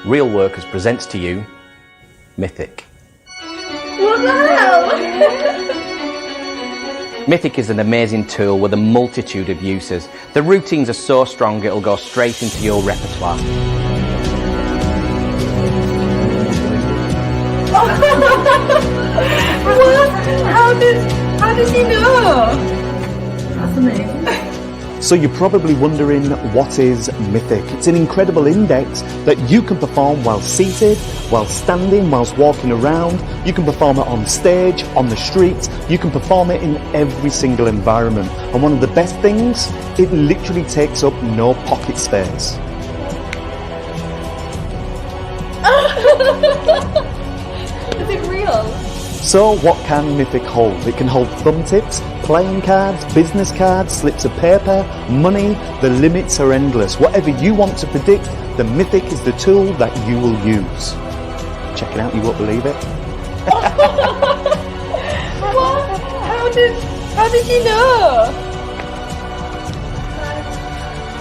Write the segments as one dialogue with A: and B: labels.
A: Real Workers presents to you Mythic.
B: Wow!
A: Mythic is an amazing tool with a multitude of uses. The routines are so strong it'll go straight into your repertoire.
B: What? How does he know? That's amazing.
C: So you're probably wondering, what is Mythic? It's an incredible index that you can perform while seated, while standing, whilst walking around. You can perform it on stage, on the streets. You can perform it in every single environment. And one of the best things, it literally takes up no pocket space.
B: Is it real?
C: So what can Mythic hold? It can hold thumb tips, playing cards, business cards, slips of paper, money. The limits are endless. Whatever you want to predict, the Mythic is the tool that you will use. Check it out, you won't believe it.
B: What? How did you know?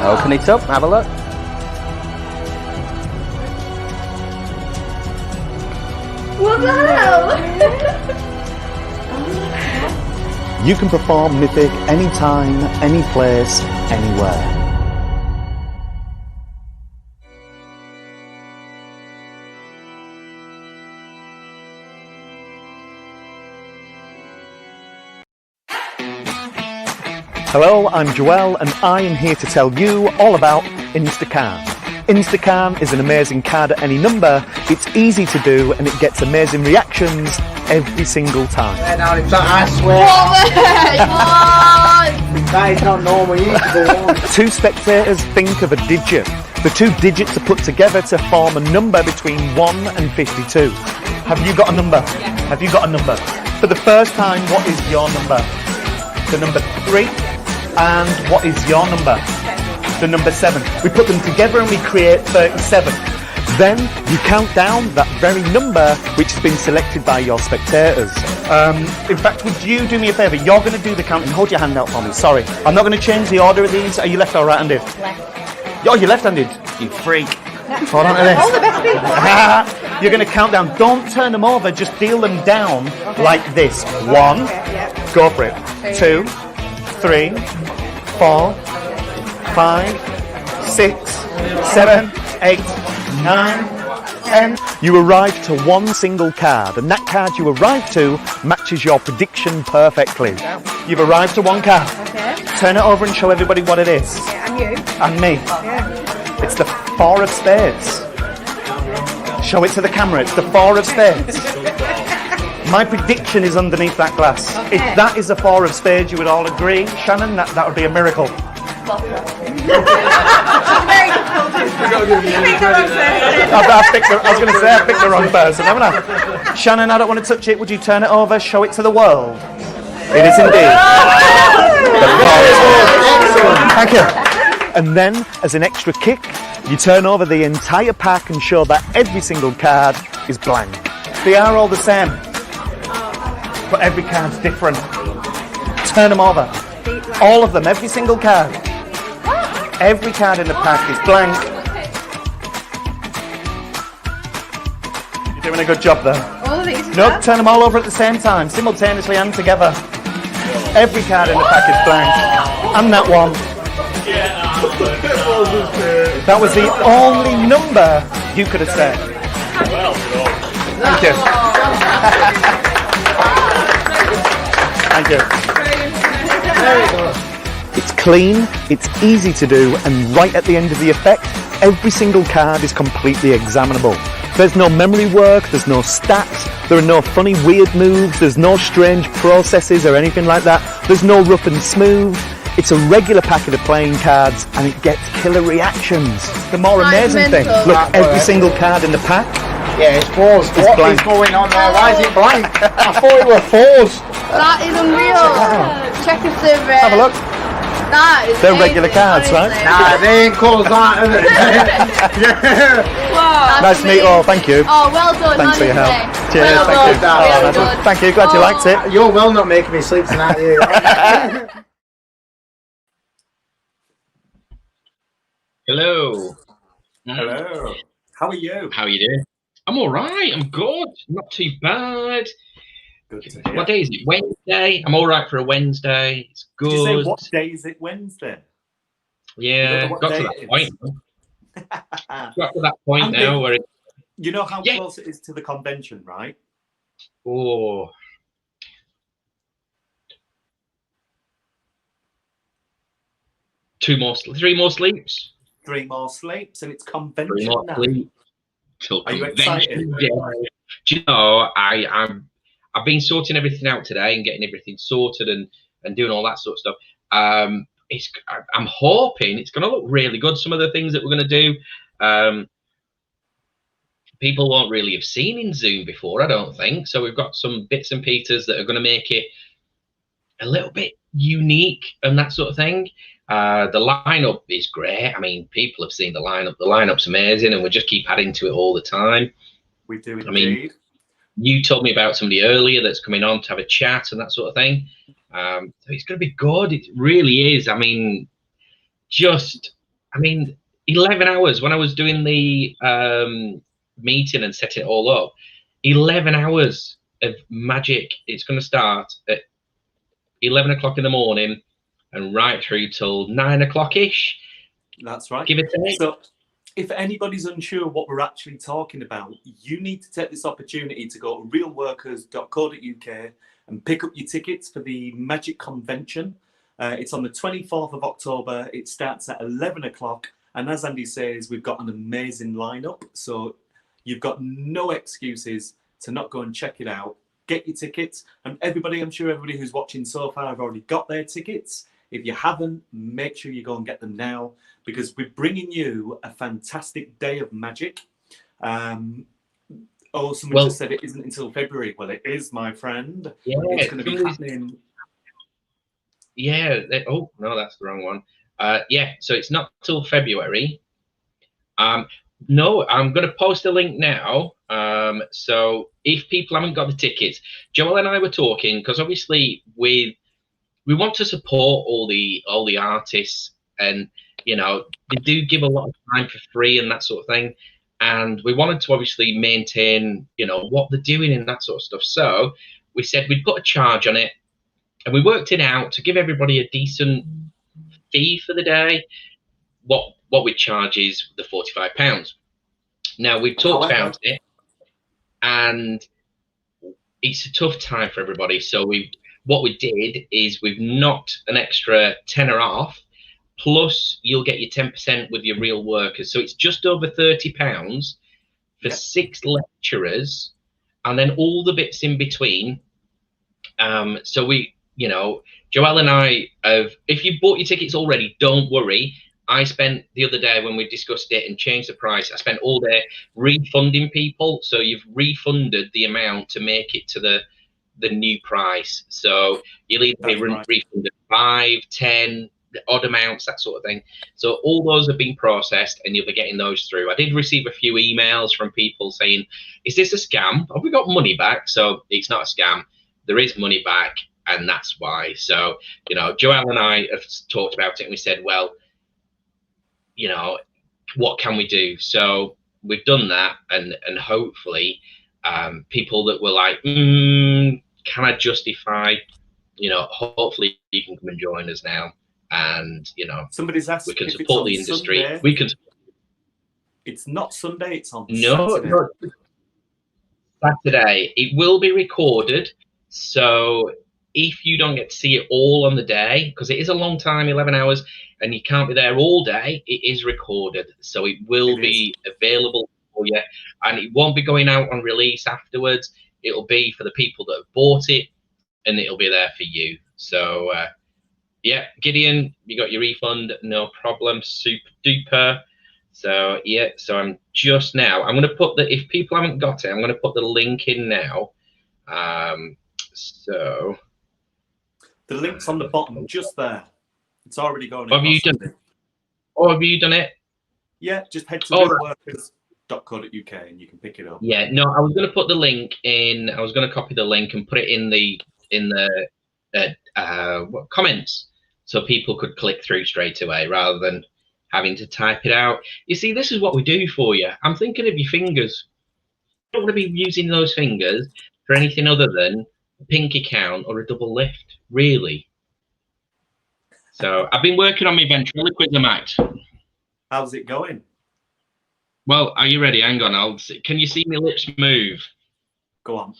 A: Open it up, have a look.
B: Wow!
C: You can perform Mythic anytime, any place, anywhere. Hello, I'm Joel and I am here to tell you all about Instacam. Instacam is an amazing card at any number. It's easy to do and it gets amazing reactions every single time.
D: No, it's not, I swear.
B: What?
D: That is not normal. You need to go on.
C: Two spectators think of a digit. The two digits are put together to form a number between 1 and 52. Have you got a number?
B: Yeah.
C: Have you got a number? For the first time, what is your number? The number 3. And what is your number? The number 7. We put them together and we create 37. Then you count down that very number which has been selected by your spectators. In fact, would you do me a favour? You're going to do the counting. Hold your hand out for me. Sorry. I'm not going to change the order of these. Are you left or right-handed?
B: Left.
C: Oh, you're left-handed. You freak. Hold on to this.
B: All the best people.
C: You're going to count down. Don't turn them over. Just deal them down like this. 1. Go for it. 2, 3, 4, 5, 6, 7, 8, 9, 10. You arrive to one single card, and that card you arrive to matches your prediction perfectly. You've arrived to one card.
B: Okay.
C: Turn it over and show everybody what it is.
B: And you?
C: And me.
B: Yeah.
C: It's the 4 of spades. Show it to the camera. It's the 4 of spades. My prediction is underneath that glass.
B: Okay.
C: If that is a 4 of spades, you would all agree, Shannon, that would be a miracle.
B: Very difficult. You picked the wrong person.
C: I was going to say I picked the wrong person, haven't I? Shannon, I don't want to touch it. Would you turn it over, show it to the world? It is indeed. Thank you. And then, as an extra kick, you turn over the entire pack and show that every single card is blank. They are all the same, but every card's different. Turn them over. All of them, every single card. Every card in the pack is blank. You're doing a good job there.
B: All of these.
C: Nope, turn them all over at the same time, simultaneously and together. Every card in the pack is blank. And that one. That was the only number you could have said. Thank you. Thank you. It's clean, it's easy to do, and right at the end of the effect, every single card is completely examinable. There's no memory work, there's no stats, there are no funny weird moves, there's no strange processes or anything like that, there's no rough and smooth. It's a regular packet of playing cards and it gets killer reactions. The more amazing thing, look, every single card in the pack.
D: Yeah, it's 4s. What
C: blank.
D: is going on there? Why is it blank? I thought it were 4s.
B: That is unreal. Check if they're
C: Have a look.
B: That is
C: They're
B: amazing,
C: regular cards, right?
B: honestly.
D: Nah, they ain't close that, is it?
B: Wow.
C: Nice to meet you all, thank you.
B: Oh, well done.
C: Thanks for your help.
B: honestly.
C: Cheers,
B: Well
C: thank you.
B: done.
C: Oh,
B: Well
C: nice one.
B: done.
C: Thank you, glad you liked it.
D: You're well not making me sleep tonight, you.
E: Hello.
F: Hello.
C: How are you?
E: How are you doing? I'm all right. I'm good. Not too bad.
C: Good to hear.
E: What day is it? Wednesday. I'm all right for a Wednesday. It's good.
C: Did you say what day is it? Wednesday?
E: Yeah,
C: what
E: got
C: day
E: to that
C: it
E: point.
C: is.
E: Got to that point now where it,
C: you know how close it is to the convention, right?
E: oh, 3 more sleeps.
C: 3 more sleeps, and it's
E: 3
C: convention
E: more
C: now.
E: sleeps till
C: Are you
E: convention
C: excited?
E: day. Do you know, I've been sorting everything out today and getting everything sorted and doing all that sort of stuff. I'm hoping it's going to look really good. Some of the things that we're going to do, people won't really have seen in Zoom before, I don't think. So we've got some bits and pieces that are going to make it a little bit unique and that sort of thing. The lineup is great. I mean, people have seen the lineup. The lineup's amazing, and we just keep adding to it all the time.
C: We do indeed.
E: I mean, you told me about somebody earlier that's coming on to have a chat and that sort of thing. So it's going to be good. It really is. I mean, 11 hours when I was doing the meeting and setting it all up. 11 hours of magic. It's going to start at 11 o'clock in the morning and right through till 9 o'clock ish.
C: That's right.
E: Give it a take.
C: So, if anybody's unsure what we're actually talking about, you need to take this opportunity to go to realworkers.co.uk and pick up your tickets for the Magic Convention. It's on the 24th of October. It starts at 11 o'clock. And as Andy says, we've got an amazing lineup. So you've got no excuses to not go and check it out. Get your tickets. And everybody, I'm sure everybody who's watching so far have already got their tickets. If you haven't, make sure you go and get them now, because we're bringing you a fantastic day of magic. Someone just said it isn't until February. Well, it is, my friend.
E: Yeah,
C: it's going to be happening.
E: Yeah. Oh, no, that's the wrong one. Yeah, so it's not till February. No, I'm going to post a link now. So if people haven't got the tickets, Joel and I were talking, because obviously we want to support all the artists, and you know, they do give a lot of time for free and that sort of thing, and we wanted to obviously maintain, you know, what they're doing and that sort of stuff. So we said we'd put a charge on it, and we worked it out to give everybody a decent fee for the day. What we charge is the £45. Now we've talked about it, and it's a tough time for everybody. So what we did is we've knocked an extra tenner off, plus you'll get your 10% with your real workers. So it's just over £30 for 6 lecturers, and then all the bits in between. So we, you know, Joelle and I have, if you bought your tickets already, don't worry. I spent the other day when we discussed it and changed the price, I spent all day refunding people. So you've refunded the amount to make it to the new price. So you'll either be refunded 5, 10, odd amounts, that sort of thing. So all those have been processed, and you'll be getting those through. I did receive a few emails from people saying, is this a scam? Have we got money back? So it's not a scam. There is money back, and that's why. So, you know, Joelle and I have talked about it, and we said, well, you know, what can we do? So we've done that, and hopefully people that were like, can I justify, you know, hopefully you can come and join us now, and you know,
C: somebody's asked,
E: we can support the industry.
C: Sunday.
E: We can.
C: It's not Sunday, it's on
E: Saturday. No, Saturday. It will be recorded, so if you don't get to see it all on the day, because it is a long time, 11 hours, and you can't be there all day, it is recorded. So it will be available for you, and it won't be going out on release afterwards. It'll be for the people that have bought it, and it'll be there for you. So, yeah, Gideon, you got your refund, no problem, super duper. So, yeah, so I'm just now, I'm going to put the, if people haven't got it, I'm going to put the link in now. So...
C: the link's on the bottom, just there. It's already going.
E: Have you done it? Oh, have you done it?
C: Yeah, just head to realworkers.co.uk and you can pick it up.
E: Yeah, no, I was going to put the link in. I was going to copy the link and put it in the comments, so people could click through straight away rather than having to type it out. You see, this is what we do for you. I'm thinking of your fingers. You don't want to be using those fingers for anything other than a pinky count or a double lift, really. So I've been working on my ventriloquism act.
C: How's it going?
E: Well, are you ready? Hang on. Can you see my lips move?
C: Go on.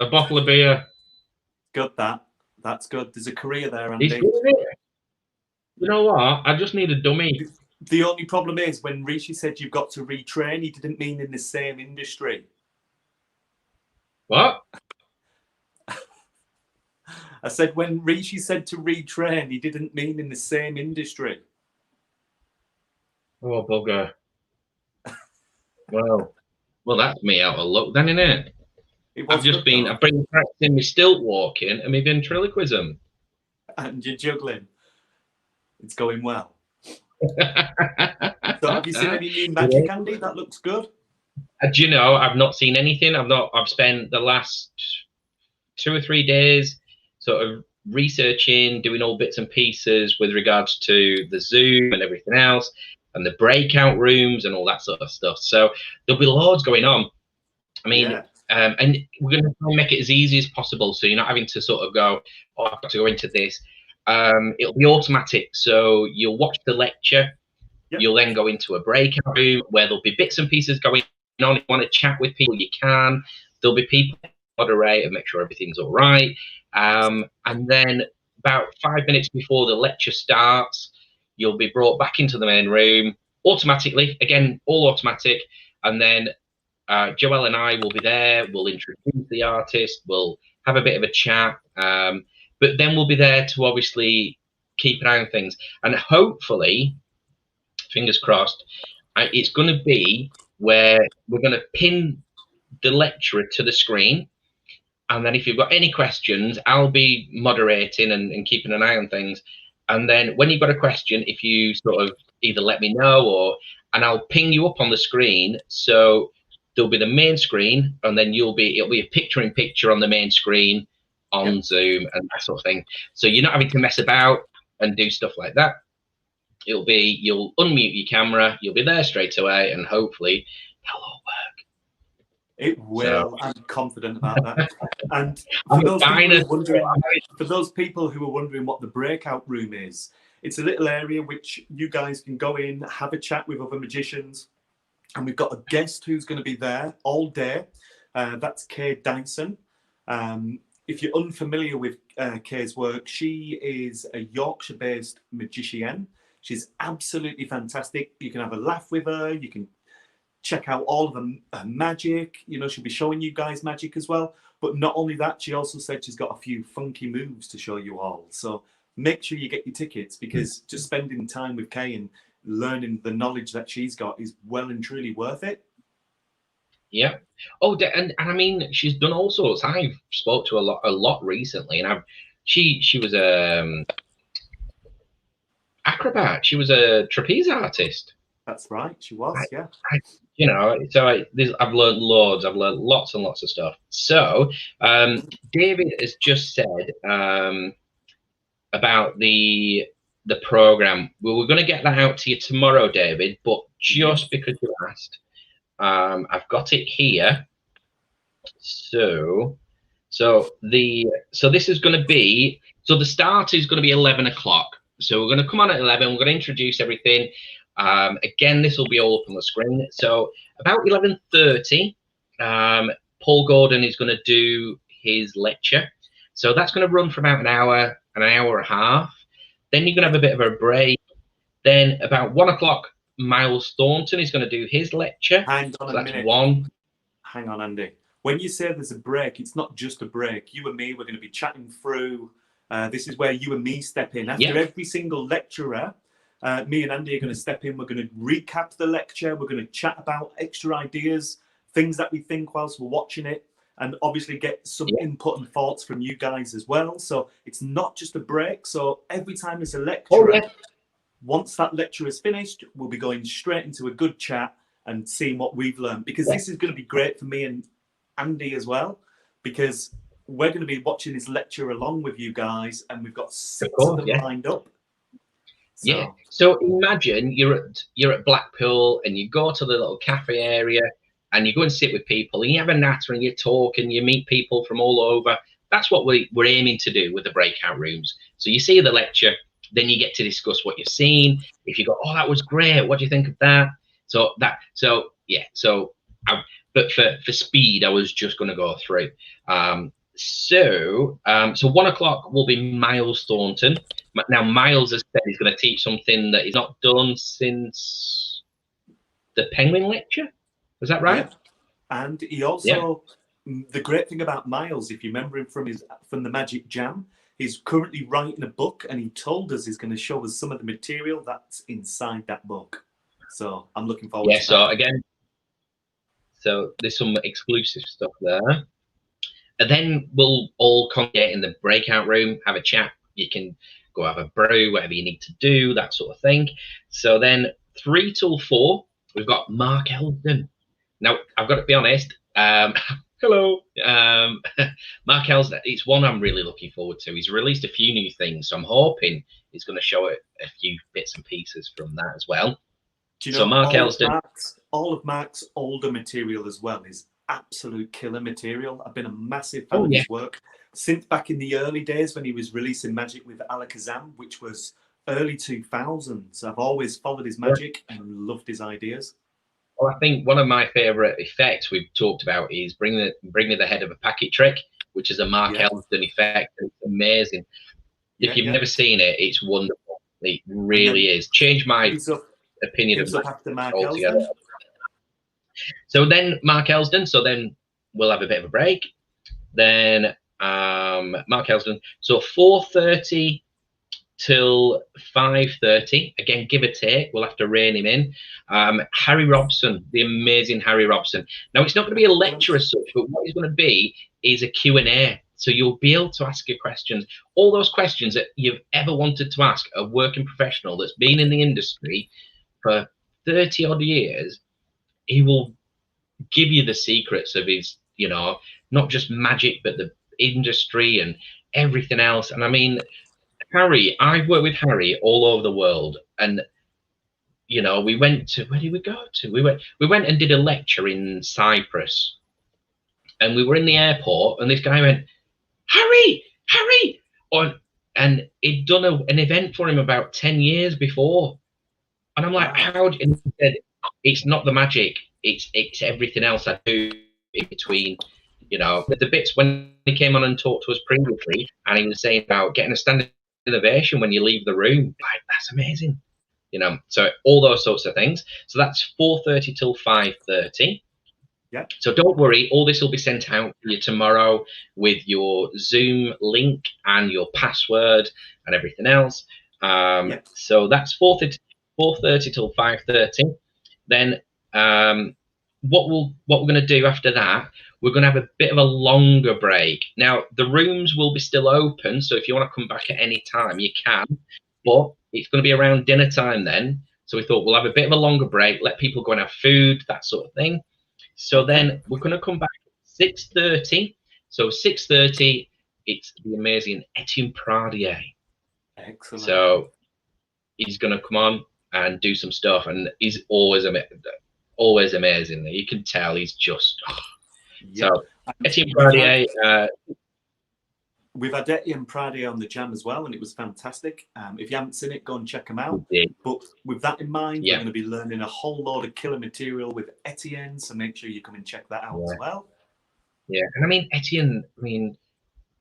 E: A bottle of beer.
C: Good, that's good. There's a career there, Andy.
E: It's good, isn't it? You know what? I just need a dummy.
C: The only problem is when Rishi said you've got to retrain, he didn't mean in the same industry.
E: What?
C: I said when Rishi said to retrain, he didn't mean in the same industry.
E: Oh, bugger. Well, that's me out of luck then, isn't it? I've been practicing my stilt walking and my ventriloquism.
C: And you're juggling. It's going well. So have you seen any new magic, Andy? That looks good.
E: Do you know, I've not seen anything. I've spent the last 2 or 3 days sort of researching, doing all bits and pieces with regards to the Zoom and everything else, and the breakout rooms and all that sort of stuff. So there'll be loads going on. I mean,
C: yeah.
E: And we're going to try and make it as easy as possible, so you're not having to sort of go, oh, I've got to go into this. It'll be automatic, so you'll watch the lecture. Yep. You'll then go into a breakout room where there'll be bits and pieces going on. If you want to chat with people, you can. There'll be people to moderate and make sure everything's all right. And then about 5 minutes before the lecture starts, you'll be brought back into the main room automatically. Again, all automatic. And then Joelle and I will be there. We'll introduce the artist. We'll have a bit of a chat. But then we'll be there to obviously keep an eye on things. And hopefully, fingers crossed, it's going to be where we're going to pin the lecturer to the screen. And then if you've got any questions, I'll be moderating and keeping an eye on things. And then when you've got a question, if you sort of either let me know and I'll ping you up on the screen. So there'll be the main screen, and then it'll be a picture-in-picture on the main screen on Zoom and that sort of thing. So you're not having to mess about and do stuff like that. You'll unmute your camera, you'll be there straight away, and hopefully that'll all work.
C: It will. So, I'm confident about that. And for those people who are wondering what the breakout room is, it's a little area which you guys can go in, have a chat with other magicians, and we've got a guest who's going to be there all day. That's Kay Dyson. If you're unfamiliar with Kay's work, she is a Yorkshire-based magician. She's absolutely fantastic. You can have a laugh with her. You can check out all of her magic. You know, she'll be showing you guys magic as well. But not only that, she also said she's got a few funky moves to show you all. So make sure you get your tickets, because just spending time with Kay and learning the knowledge that she's got is well and truly worth it.
E: Yeah. Oh, and I mean, she's done all sorts. I've spoke to a lot recently, and she was a acrobat. She was a trapeze artist.
C: That's right. She was. Yeah.
E: You know, so I've learned loads. I've learned lots and lots of stuff. So David has just said about the program. Well, we're going to get that out to you tomorrow, David. But just because you asked, I've got it here. So this is going to be. So the start is going to be 11 o'clock. So we're going to come on at 11. We're going to introduce everything. Again, this will be all up on the screen. So about 11:30, Paul Gordon is going to do his lecture. So that's going to run for about an hour and a half. Then you're going to have a bit of a break. Then about 1 o'clock, Miles Thornton is going to do his lecture.
C: Hang on a minute. Hang on, Andy. When you say there's a break, it's not just a break. You and me, we're going to be chatting through. This is where you and me step in. After every single lecturer, me and Andy are going to step in. We're going to recap the lecture. We're going to chat about extra ideas, things that we think whilst we're watching it, and obviously get some input and thoughts from you guys as well. So it's not just a break. So every time there's a lecturer, once that lecture is finished, we'll be going straight into a good chat and seeing what we've learned, because this is going to be great for me and Andy as well, because we're going to be watching this lecture along with you guys, and we've got 6
E: course,
C: of them
E: yeah.
C: lined up. So,
E: Yeah. So imagine you're at Blackpool and you go to the little cafe area and you go and sit with people and you have a natter and you talk and you meet people from all over. That's what we're aiming to do with the breakout rooms. So you see the lecture, then you get to discuss what you've seen. If you go, oh, that was great, what do you think of that? But for speed, I was just going to go through. So 1 o'clock will be Miles Thornton. Now, Miles has said he's going to teach something that he's not done since the Penguin lecture. Is that right?
C: Yeah. And he also, the great thing about Miles, if you remember him from the Magic Jam, he's currently writing a book, and he told us he's going to show us some of the material that's inside that book. So I'm looking forward to that.
E: So again, so there's some exclusive stuff there. And then we'll all congregate in the breakout room, have a chat. You can go have a brew, whatever you need to do, that sort of thing. So then 3 till 4, we've got Mark Elsden. Now, I've got to be honest. Hello. Mark Elsden, it's one I'm really looking forward to. He's released a few new things, so I'm hoping he's going to show a few bits and pieces from that as well.
C: Do you know,
E: so Mark Elsden.
C: All of Mark's older material as well is absolute killer material. I've been a massive fan of his work since back in the early days when he was releasing Magic with Alakazam, which was early 2000s. I've always followed his magic and loved his ideas.
E: Well, I think one of my favourite effects we've talked about is bring me the head of a packet trick, which is a Mark Elsden effect. It's amazing. If you've never seen it, it's wonderful. It really is. Change my opinion of Mark altogether. So then Mark Elsden. So then we'll have a bit of a break. Then Mark Elsden. So 4:30 till 5:30. Again, give or take. We'll have to rein him in. Harry Robson, the amazing Harry Robson. Now, it's not going to be a lecture as such, but what it's going to be is a Q&A. So you'll be able to ask your questions. All those questions that you've ever wanted to ask a working professional that's been in the industry for 30 odd years, he will give you the secrets of his, not just magic, but the industry and everything else. And I mean, Harry, I've worked with Harry all over the world, and we went to, where did we go to? We went and did a lecture in Cyprus, and we were in the airport, and this guy went, Harry, and he'd done an event for him about 10 years before, and I'm like, how? And he said, it's not the magic, it's everything else I do in between. The bits when he came on and talked to us previously, and he was saying about getting a standard innovation when you leave the room, like, that's amazing. So all those sorts of things. So that's 4:30 till 5:30.
C: Yeah.
E: So don't worry, all this will be sent out to you tomorrow with your Zoom link and your password and everything else. So that's 4:30 till 5:30. Then what we're going to do after that, we're going to have a bit of a longer break. Now, the rooms will be still open, so if you want to come back at any time, you can, but it's going to be around dinner time then. So we thought we'll have a bit of a longer break, let people go and have food, that sort of thing. So then we're going to come back at 6:30. So 6:30, it's the amazing Etienne Pradier.
C: Excellent.
E: So he's going to come on and do some stuff, and he's always amazing. You can tell he's just... So Etienne Pradier,
C: we've had Etienne Pradier on the Jam as well, and it was fantastic. If you haven't seen it, go and check them out. But with that in mind, we're going to be learning a whole load of killer material with Etienne, so make sure you come and check that out as well.
E: Yeah, and I mean, Etienne,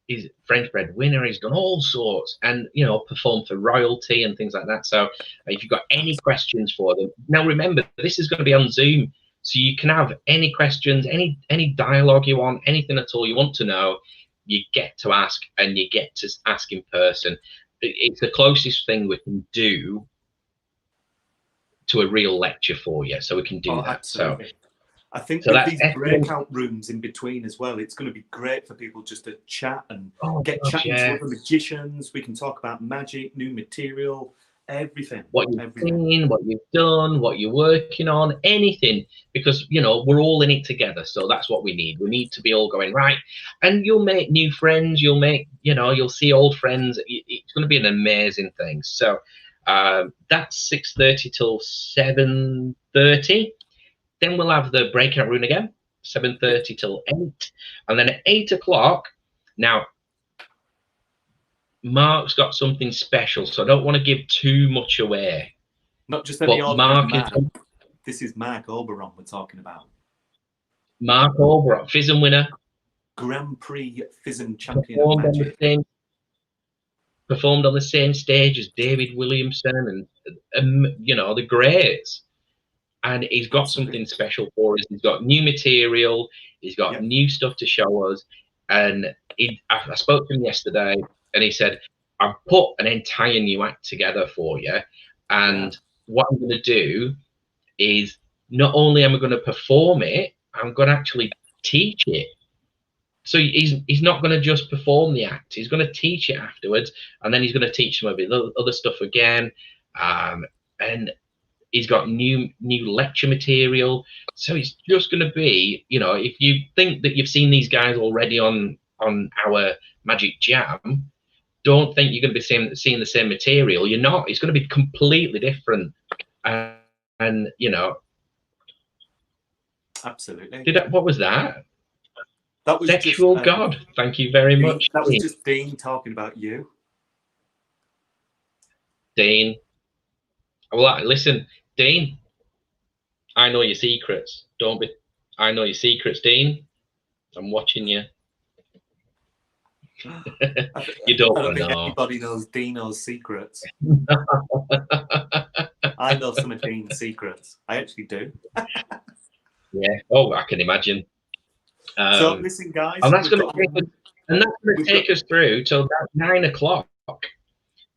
E: he's French breadwinner, he's done all sorts, and performed for royalty and things like that. So if you've got any questions for them, now remember, this is going to be on Zoom. So you can have any questions, any dialogue you want, anything at all you want to know, you get to ask, and you get to ask in person. It's the closest thing we can do to a real lecture for you, so we can do that.
C: Absolutely. So I think with these breakout rooms in between as well, it's going to be great for people just to chat and get chatting to other magicians. We can talk about magic, new material,
D: Everything.
E: What you've
D: Everything.
E: seen, what you've done, what you're working on, anything, because we're all in it together. So that's what we need. We need to be all going right, and you'll make new friends. You'll make, you'll see old friends. It's going to be an amazing thing. So that's 6:30 till 7:30. Then we'll have the breakout room again, 7:30 till 8, and then at 8 o'clock. Now, Mark's got something special, so I don't want to give too much away.
D: Not just any
E: But
D: ordinary
E: Mark
D: man. This is Mark Oberon we're talking about.
E: Mark Oberon, FISM winner,
D: Grand Prix FISM champion of magic.
E: performed on the same stage as David Williamson and the greats. And he's got something special for us. He's got new material. He's got new stuff to show us. And I spoke to him yesterday, and he said, I've put an entire new act together for you. And what I'm going to do is not only am I going to perform it, I'm going to actually teach it. So he's not going to just perform the act. He's going to teach it afterwards. And then he's going to teach some of the other stuff again. And he's got new lecture material. So it's just going to be, if you think that you've seen these guys already on our Magic Jam, don't think you're going to be seeing the same material. You're not. It's going to be completely different. And
D: absolutely.
E: What was that?
D: That was
E: Sexual
D: just,
E: God. Thank you very much.
D: That was just Dean talking about you.
E: Dean. Well, listen, Dean. I know your secrets. I know your secrets, Dean. I'm watching you. You don't want to know.
D: Anybody knows Dino's secrets. I know some of Dean's secrets. I actually do.
E: Yeah. Oh, I can imagine.
D: So listen, guys,
E: and that's going to take us through till about 9 o'clock.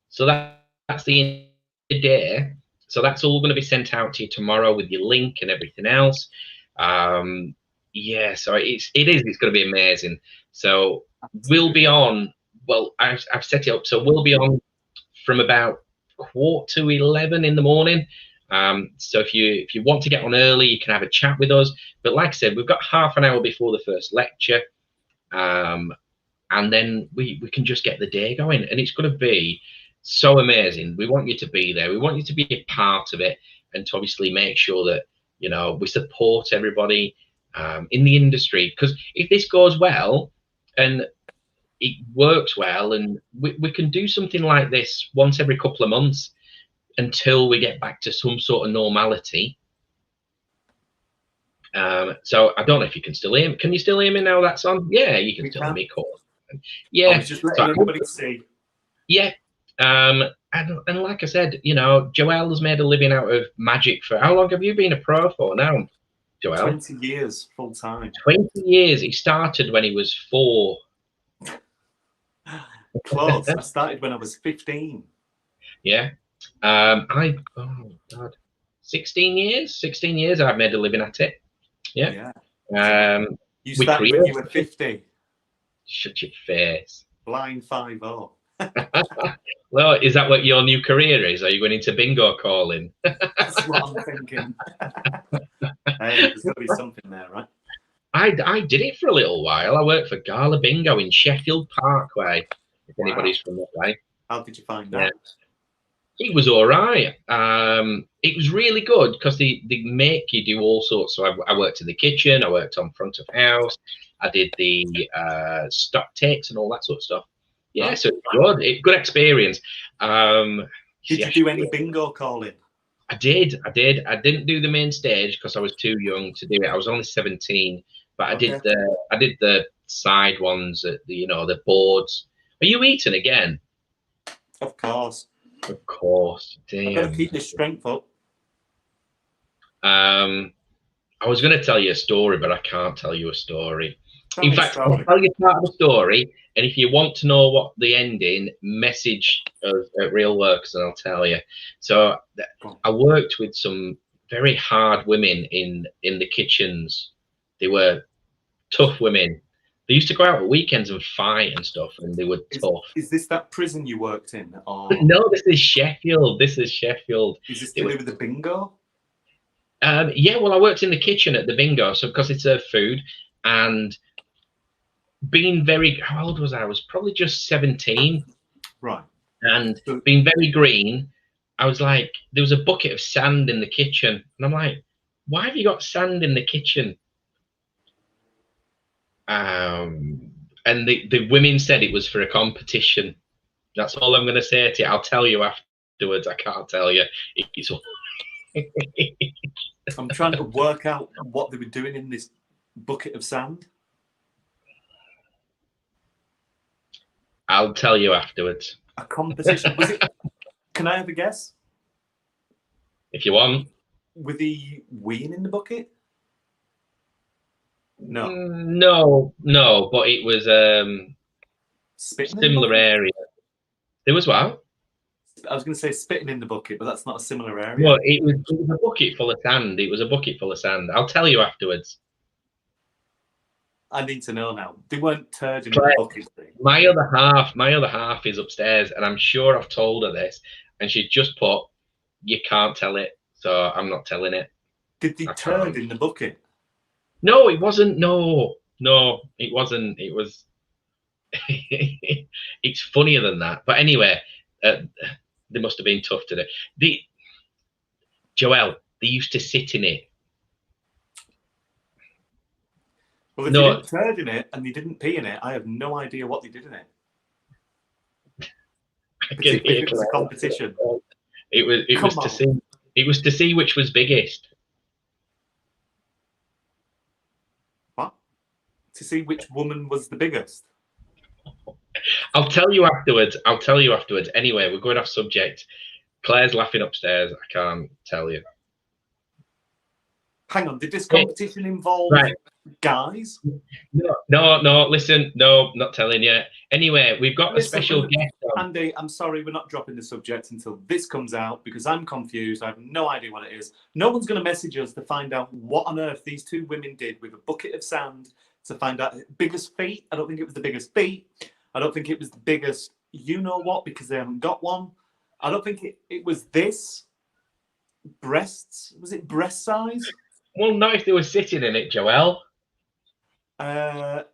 E: So that's the end of the day. So that's all going to be sent out to you tomorrow with your link and everything else. Yeah. So it's going to be amazing. So we'll be on. Well, I've set it up. So we'll be on from about 10:45 in the morning. So if you want to get on early, you can have a chat with us. But like I said, we've got half an hour before the first lecture, and then we can just get the day going, and it's going to be so amazing. We want you to be there. We want you to be a part of it, and to obviously make sure that we support everybody in the industry. Because if this goes well and it works well, and we can do something like this once every couple of months, until we get back to some sort of normality. So I don't know if you can still hear me. Can you still hear me now that's on? Yeah, you can still hear me, cool. Yeah.
D: Just letting everybody see.
E: Yeah. And like I said, Joel has made a living out of magic for how long have you been a pro for now, Joel?
D: 20 years full time.
E: 20 years. He started when he was 4.
D: Close. I started when I was 15.
E: Yeah. 16 years I've made a living at it. Yeah.
D: You started when you were 50.
E: Shut your face.
D: Blind 5-0.
E: Well, is that what your new career is? Are you going into bingo calling?
D: That's what I'm thinking. Hey, there's got to be something there, right?
E: I did it for a little while. I worked for Gala Bingo in Sheffield Parkway, if anybody's from that way.
D: How did you find that?
E: It was all right. It was really good because they make you do all sorts. So I worked in the kitchen. I worked on front of house. I did the stock takes and all that sort of stuff. Yeah, so it's good experience. Did
D: you do any bingo calling?
E: I did. I didn't do the main stage because I was too young to do it. I was only 17, but I did the side ones at the boards. Are you eating again?
D: Of course.
E: Of course. Damn.
D: I've got to keep this strength up.
E: I was going to tell you a story, but I can't tell you a story. In fact, I'll tell you part of the story, and if you want to know what the ending, message us at Real Workers and I'll tell you. So I worked with some very hard women in the kitchens. They were tough women. They used to go out at weekends and fight and stuff, and they were tough.
D: Is this that prison you worked in? Or
E: No, this is Sheffield. This is Sheffield.
D: is this to do with the bingo?
E: Yeah, well, I worked in the kitchen at the bingo, so because it served food, and being very, how old was I? I was probably just 17,
D: Right.
E: and being very green, I was like, there was a bucket of sand in the kitchen, and I'm like, why have you got sand in the kitchen? And the women said it was for a competition. That's all I'm going to say to you. I'll tell you afterwards. I can't tell you. It's
D: I'm trying to work out what they were doing in this bucket of sand.
E: I'll tell you afterwards.
D: A competition. Was it? Can I have a guess?
E: If you want.
D: Were they weeing in the bucket? No.
E: No, but it was
D: Spitting in the
E: similar
D: bucket?
E: area. There was what?
D: I was going to say spitting in the bucket, but that's not a similar area.
E: Well, it was a bucket full of sand. It was a bucket full of sand. I'll tell you afterwards.
D: I need to know now. They weren't turd in
E: Right.
D: the bucket.
E: My other half is upstairs, and I'm sure I've told her this, and she just put, "You can't tell it," so I'm not telling it.
D: Did they
E: I
D: turd
E: can't.
D: in the bucket?
E: No, it wasn't. No, it wasn't. It was. It's funnier than that. But anyway, they must have been tough today. Joel, they used to sit in it.
D: Well, if
E: No.
D: they didn't turd in it and they didn't pee in it, I have no idea what they did in it.
E: I can
D: Particularly
E: hear
D: if it was a
E: Claire.
D: competition.
E: It was
D: Come
E: to
D: on.
E: see. It was to see which was biggest.
D: What? To see which woman was the biggest.
E: I'll tell you afterwards. Anyway, we're going off subject. Claire's laughing upstairs. I can't tell you.
D: Hang on, did this competition involve
E: Right.
D: guys?
E: No. Listen, no, not telling you. Anyway, we've got a
D: Listen,
E: special guest on.
D: Andy, I'm sorry, we're not dropping the subject until this comes out because I'm confused. I have no idea what it is. No one's going to message us to find out what on earth these two women did with a bucket of sand to find out biggest feet. I don't think it was the biggest feet. I don't think it was the biggest you know what because they haven't got one. I don't think it was this. Breasts? Was it breast size?
E: Well, not if they were sitting in it, Joel.
D: Uh,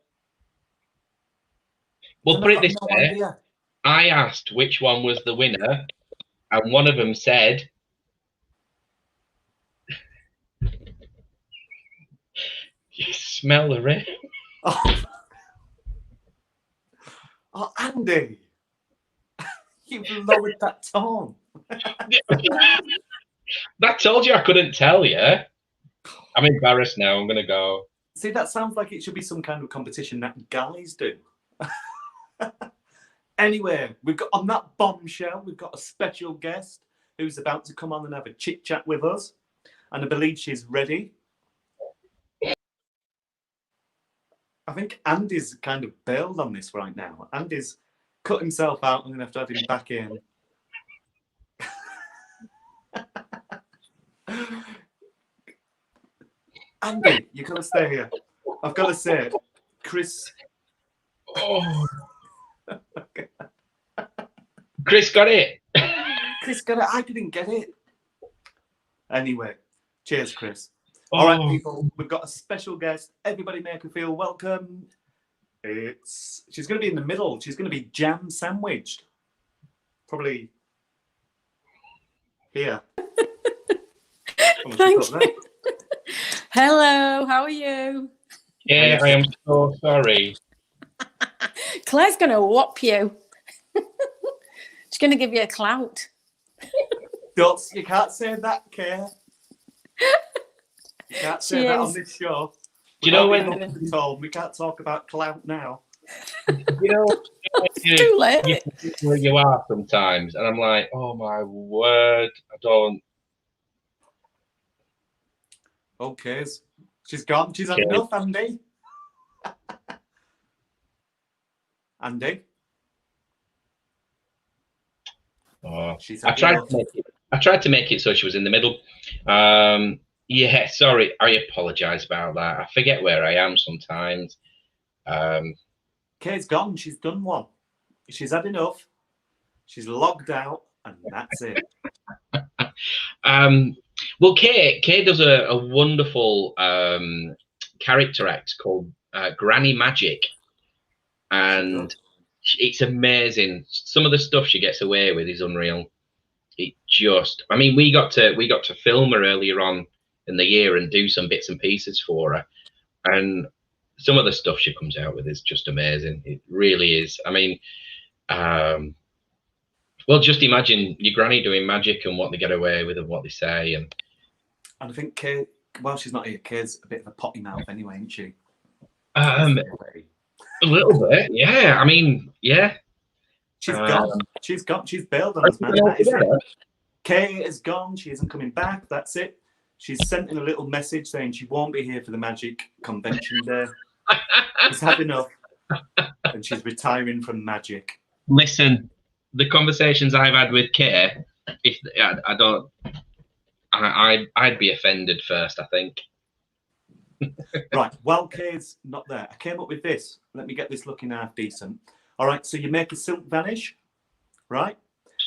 E: We'll put it this
D: no
E: way.
D: idea.
E: I asked which one was the winner, and one of them said, "You smell the rain."
D: Oh, Andy, you've lowered that tone.
E: That told you I couldn't tell you. I'm embarrassed now. I'm gonna go.
D: See, that sounds like it should be some kind of competition that guys do. Anyway, we've got on that bombshell, we've got a special guest who's about to come on and have a chit chat with us, and I believe she's ready. I think Andy's kind of bailed on this right now. Andy's cut himself out. I'm going to have him back in. Andy, you've got to stay here. I've got to say, Chris.
E: Oh. Chris got it.
D: Chris got it. I didn't get it. Anyway, cheers, Chris. All right, people, we've got a special guest. Everybody make her feel welcome. She's going to be in the middle. She's going to be jam sandwiched. Probably here.
B: Thank you. Hello, how are you?
E: Yeah, I am so sorry.
B: Claire's going to whop you. She's going to give you a clout.
D: You can't say that, Kay. You can't say that on this show.
E: Do you know when?
D: We can't talk about clout now.
E: You know
B: Too late.
E: where you are sometimes, and I'm like, oh my word, I don't.
D: Okay, she's gone. She's had
E: Okay.
D: enough, Andy. Andy.
E: Oh.
D: She's
E: I
D: had
E: tried
D: enough.
E: to make it. I tried to make it so she was in the middle. Yeah, sorry. I apologise about that. I forget where I am sometimes.
D: Kate's gone. She's done one. She's had enough. She's logged out, and that's it.
E: Well, Kay does a wonderful character act called Granny Magic, and it's amazing. Some of the stuff she gets away with is unreal. I mean, we got to film her earlier on in the year and do some bits and pieces for her, and some of the stuff she comes out with is just amazing. It really is. I mean, well, just imagine your granny doing magic and what they get away with and what they say. And
D: I think Kate, well, she's not here. Kate's a bit of a potty mouth anyway, isn't she?
E: a little bit, yeah. I mean, yeah.
D: She's gone. She's gone. She's bailed on us, man. That is it. Kate is gone. She isn't coming back. That's it. She's sent in a little message saying she won't be here for the Magic Convention Day. She's had enough, and she's retiring from Magic.
E: Listen, the conversations I've had with Kay, if I'd be offended first, I think.
D: Right. Well, Kay's not there. I came up with this. Let me get this looking half decent. All right. So you make a silk vanish, right?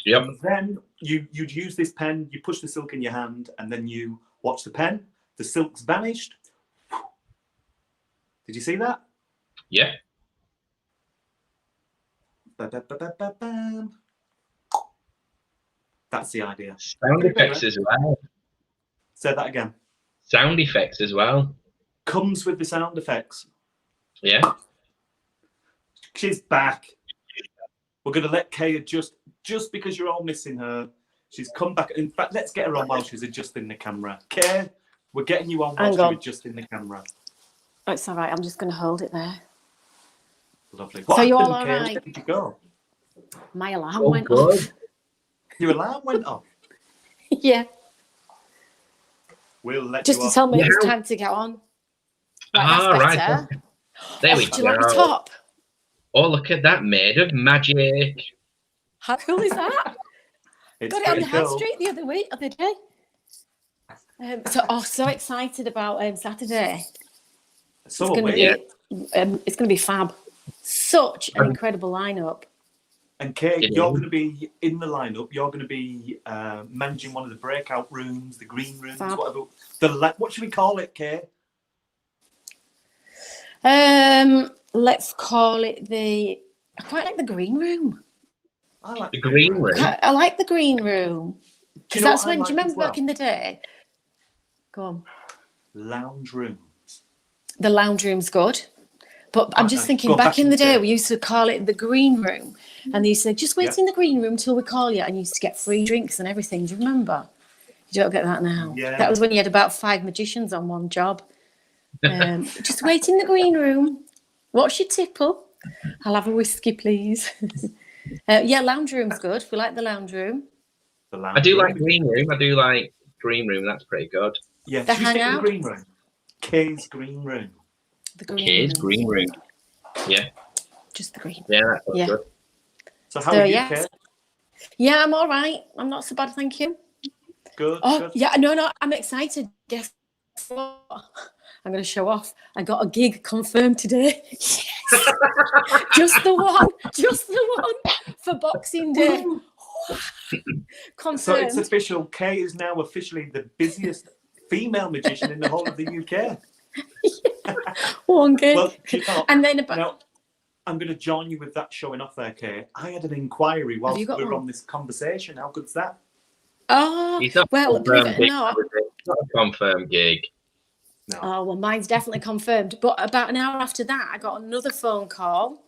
E: Yep.
D: And then you'd use this pen. You push the silk in your hand, and then you watch the pen. The silk's vanished. Did you see that?
E: Yeah.
D: Ba-da-ba-ba-ba-bam. That's the idea.
E: Sound effects as well.
D: Say that again.
E: Sound effects as well.
D: Comes with the sound effects.
E: Yeah.
D: She's back. We're going to let Kay adjust, just because you're all missing her. She's come back. In fact, let's get her on while she's adjusting the camera. Kay, we're getting you on while you're adjusting the camera.
B: Oh, it's all right. I'm just going to hold it there.
D: Lovely.
B: So you all
D: Kay?
B: right?
D: Where did you go?
B: My alarm went
E: good.
B: off.
D: Your alarm went off.
B: Yeah.
D: We'll let
B: Just
D: you
B: to
D: off.
B: tell me it's time to get on. Right, that's better.
E: There we
B: Do you like the
E: go.
B: top?
E: Oh, look at that, made of magic.
B: How cool is that?
D: It's
B: Got it on the
D: pretty
B: high
D: cool.
B: street the other day. So excited about Saturday.
D: So
B: It's going to
D: weird.
B: be it's going to be fab. Such an incredible lineup.
D: And Kay,
E: It
D: you're
E: is.
D: going to be in the lineup. You're going to be managing one of the breakout rooms, the green rooms,
B: Fab.
D: whatever. What should we call it, Kay?
B: Let's call it I quite like the green room.
D: I like
E: The green room.
B: I like the green room.
D: Do
B: Because
D: you know
B: that's
D: what I
B: when, do you
D: like
B: remember
D: as well?
B: back in the day? Go on.
D: Lounge room.
B: The lounge room's good. But I'm just
D: Okay,
B: thinking,
D: go
B: back in the day, we used to call it the green room. And they used to say, just wait
D: Yeah.
B: in the green room till we call you. And you used to get free drinks and everything. Do you remember? You don't get that now.
D: Yeah.
B: That was when you had about 5 magicians on one job. Just wait in the green room. What's your tipple? I'll have a whiskey, please. Yeah, lounge room's good. We like the lounge room.
D: The lounge
E: I do
D: room.
E: like green room. I do like green room. That's pretty good.
D: Yeah,
B: The
D: should we stick with
B: hangout?
D: the green room. Kay's green room.
B: The green
E: Kids,
B: room.
E: green room. Yeah,
B: Just the green.
E: yeah, that's
B: Yeah.
E: good.
D: So how
B: So,
D: are you,
B: yes.
D: Kay?
B: Yeah, I'm all right. I'm not so bad, thank you.
D: Good.
B: Oh,
D: good.
B: yeah, no, I'm excited. Guess what? I'm going to show off. I got a gig confirmed today. Yes. Just the one for Boxing Day.
D: So
B: Confirmed.
D: it's official. Kay is now officially the busiest female magician in the whole of the UK.
B: One gig.
D: Well, you know,
B: And then about
D: now, I'm going to join you with that showing off there, Kay. I had an inquiry whilst we
B: got
D: were
B: one?
D: on this conversation. How good's that?
B: oh
E: It's not
B: well,
E: a
B: believe
E: confirmed
B: it or
E: gig,
B: not.
E: is it? It's not a confirmed gig.
D: No.
B: Oh well, mine's definitely confirmed. But about an hour after that, I got another phone call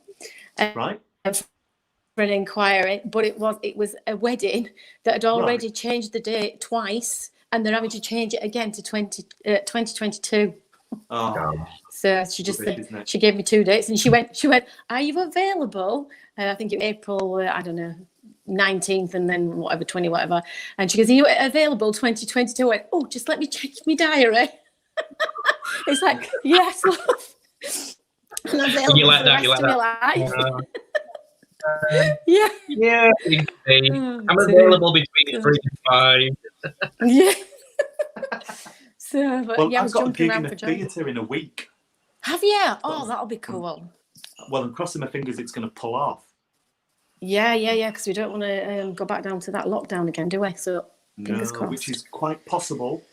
D: Right?
B: for an inquiry. But it was a wedding that had already changed the date twice, and they're having to change it again to 2022.
D: Oh,
B: So she just
D: Rubbish,
B: said,
D: isn't it?
B: she gave me 2 dates, and she went, are you available? I think it was April, I don't know, 19th, and then whatever, 20, whatever. And she goes, are you available 2022? I went, oh, just let me check my diary. It's like, yes, love. I'm available
E: You like
B: for the
E: that?
B: rest
E: You like
B: of my life.
E: Yeah,
B: Yeah.
E: I'm
B: Oh,
E: available between 3 and 5.
B: Yeah. So, but
D: well,
B: yeah, I
D: I've
B: was
D: got a
B: jumping
D: gig
B: around
D: in
B: for
D: a
B: joy.
D: theatre in a week.
B: Have you? Oh, that'll be cool.
D: Well, I'm crossing my fingers it's going to pull off.
B: Yeah, because we don't want to go back down to that lockdown again, do we? So fingers crossed.
D: Which is quite possible.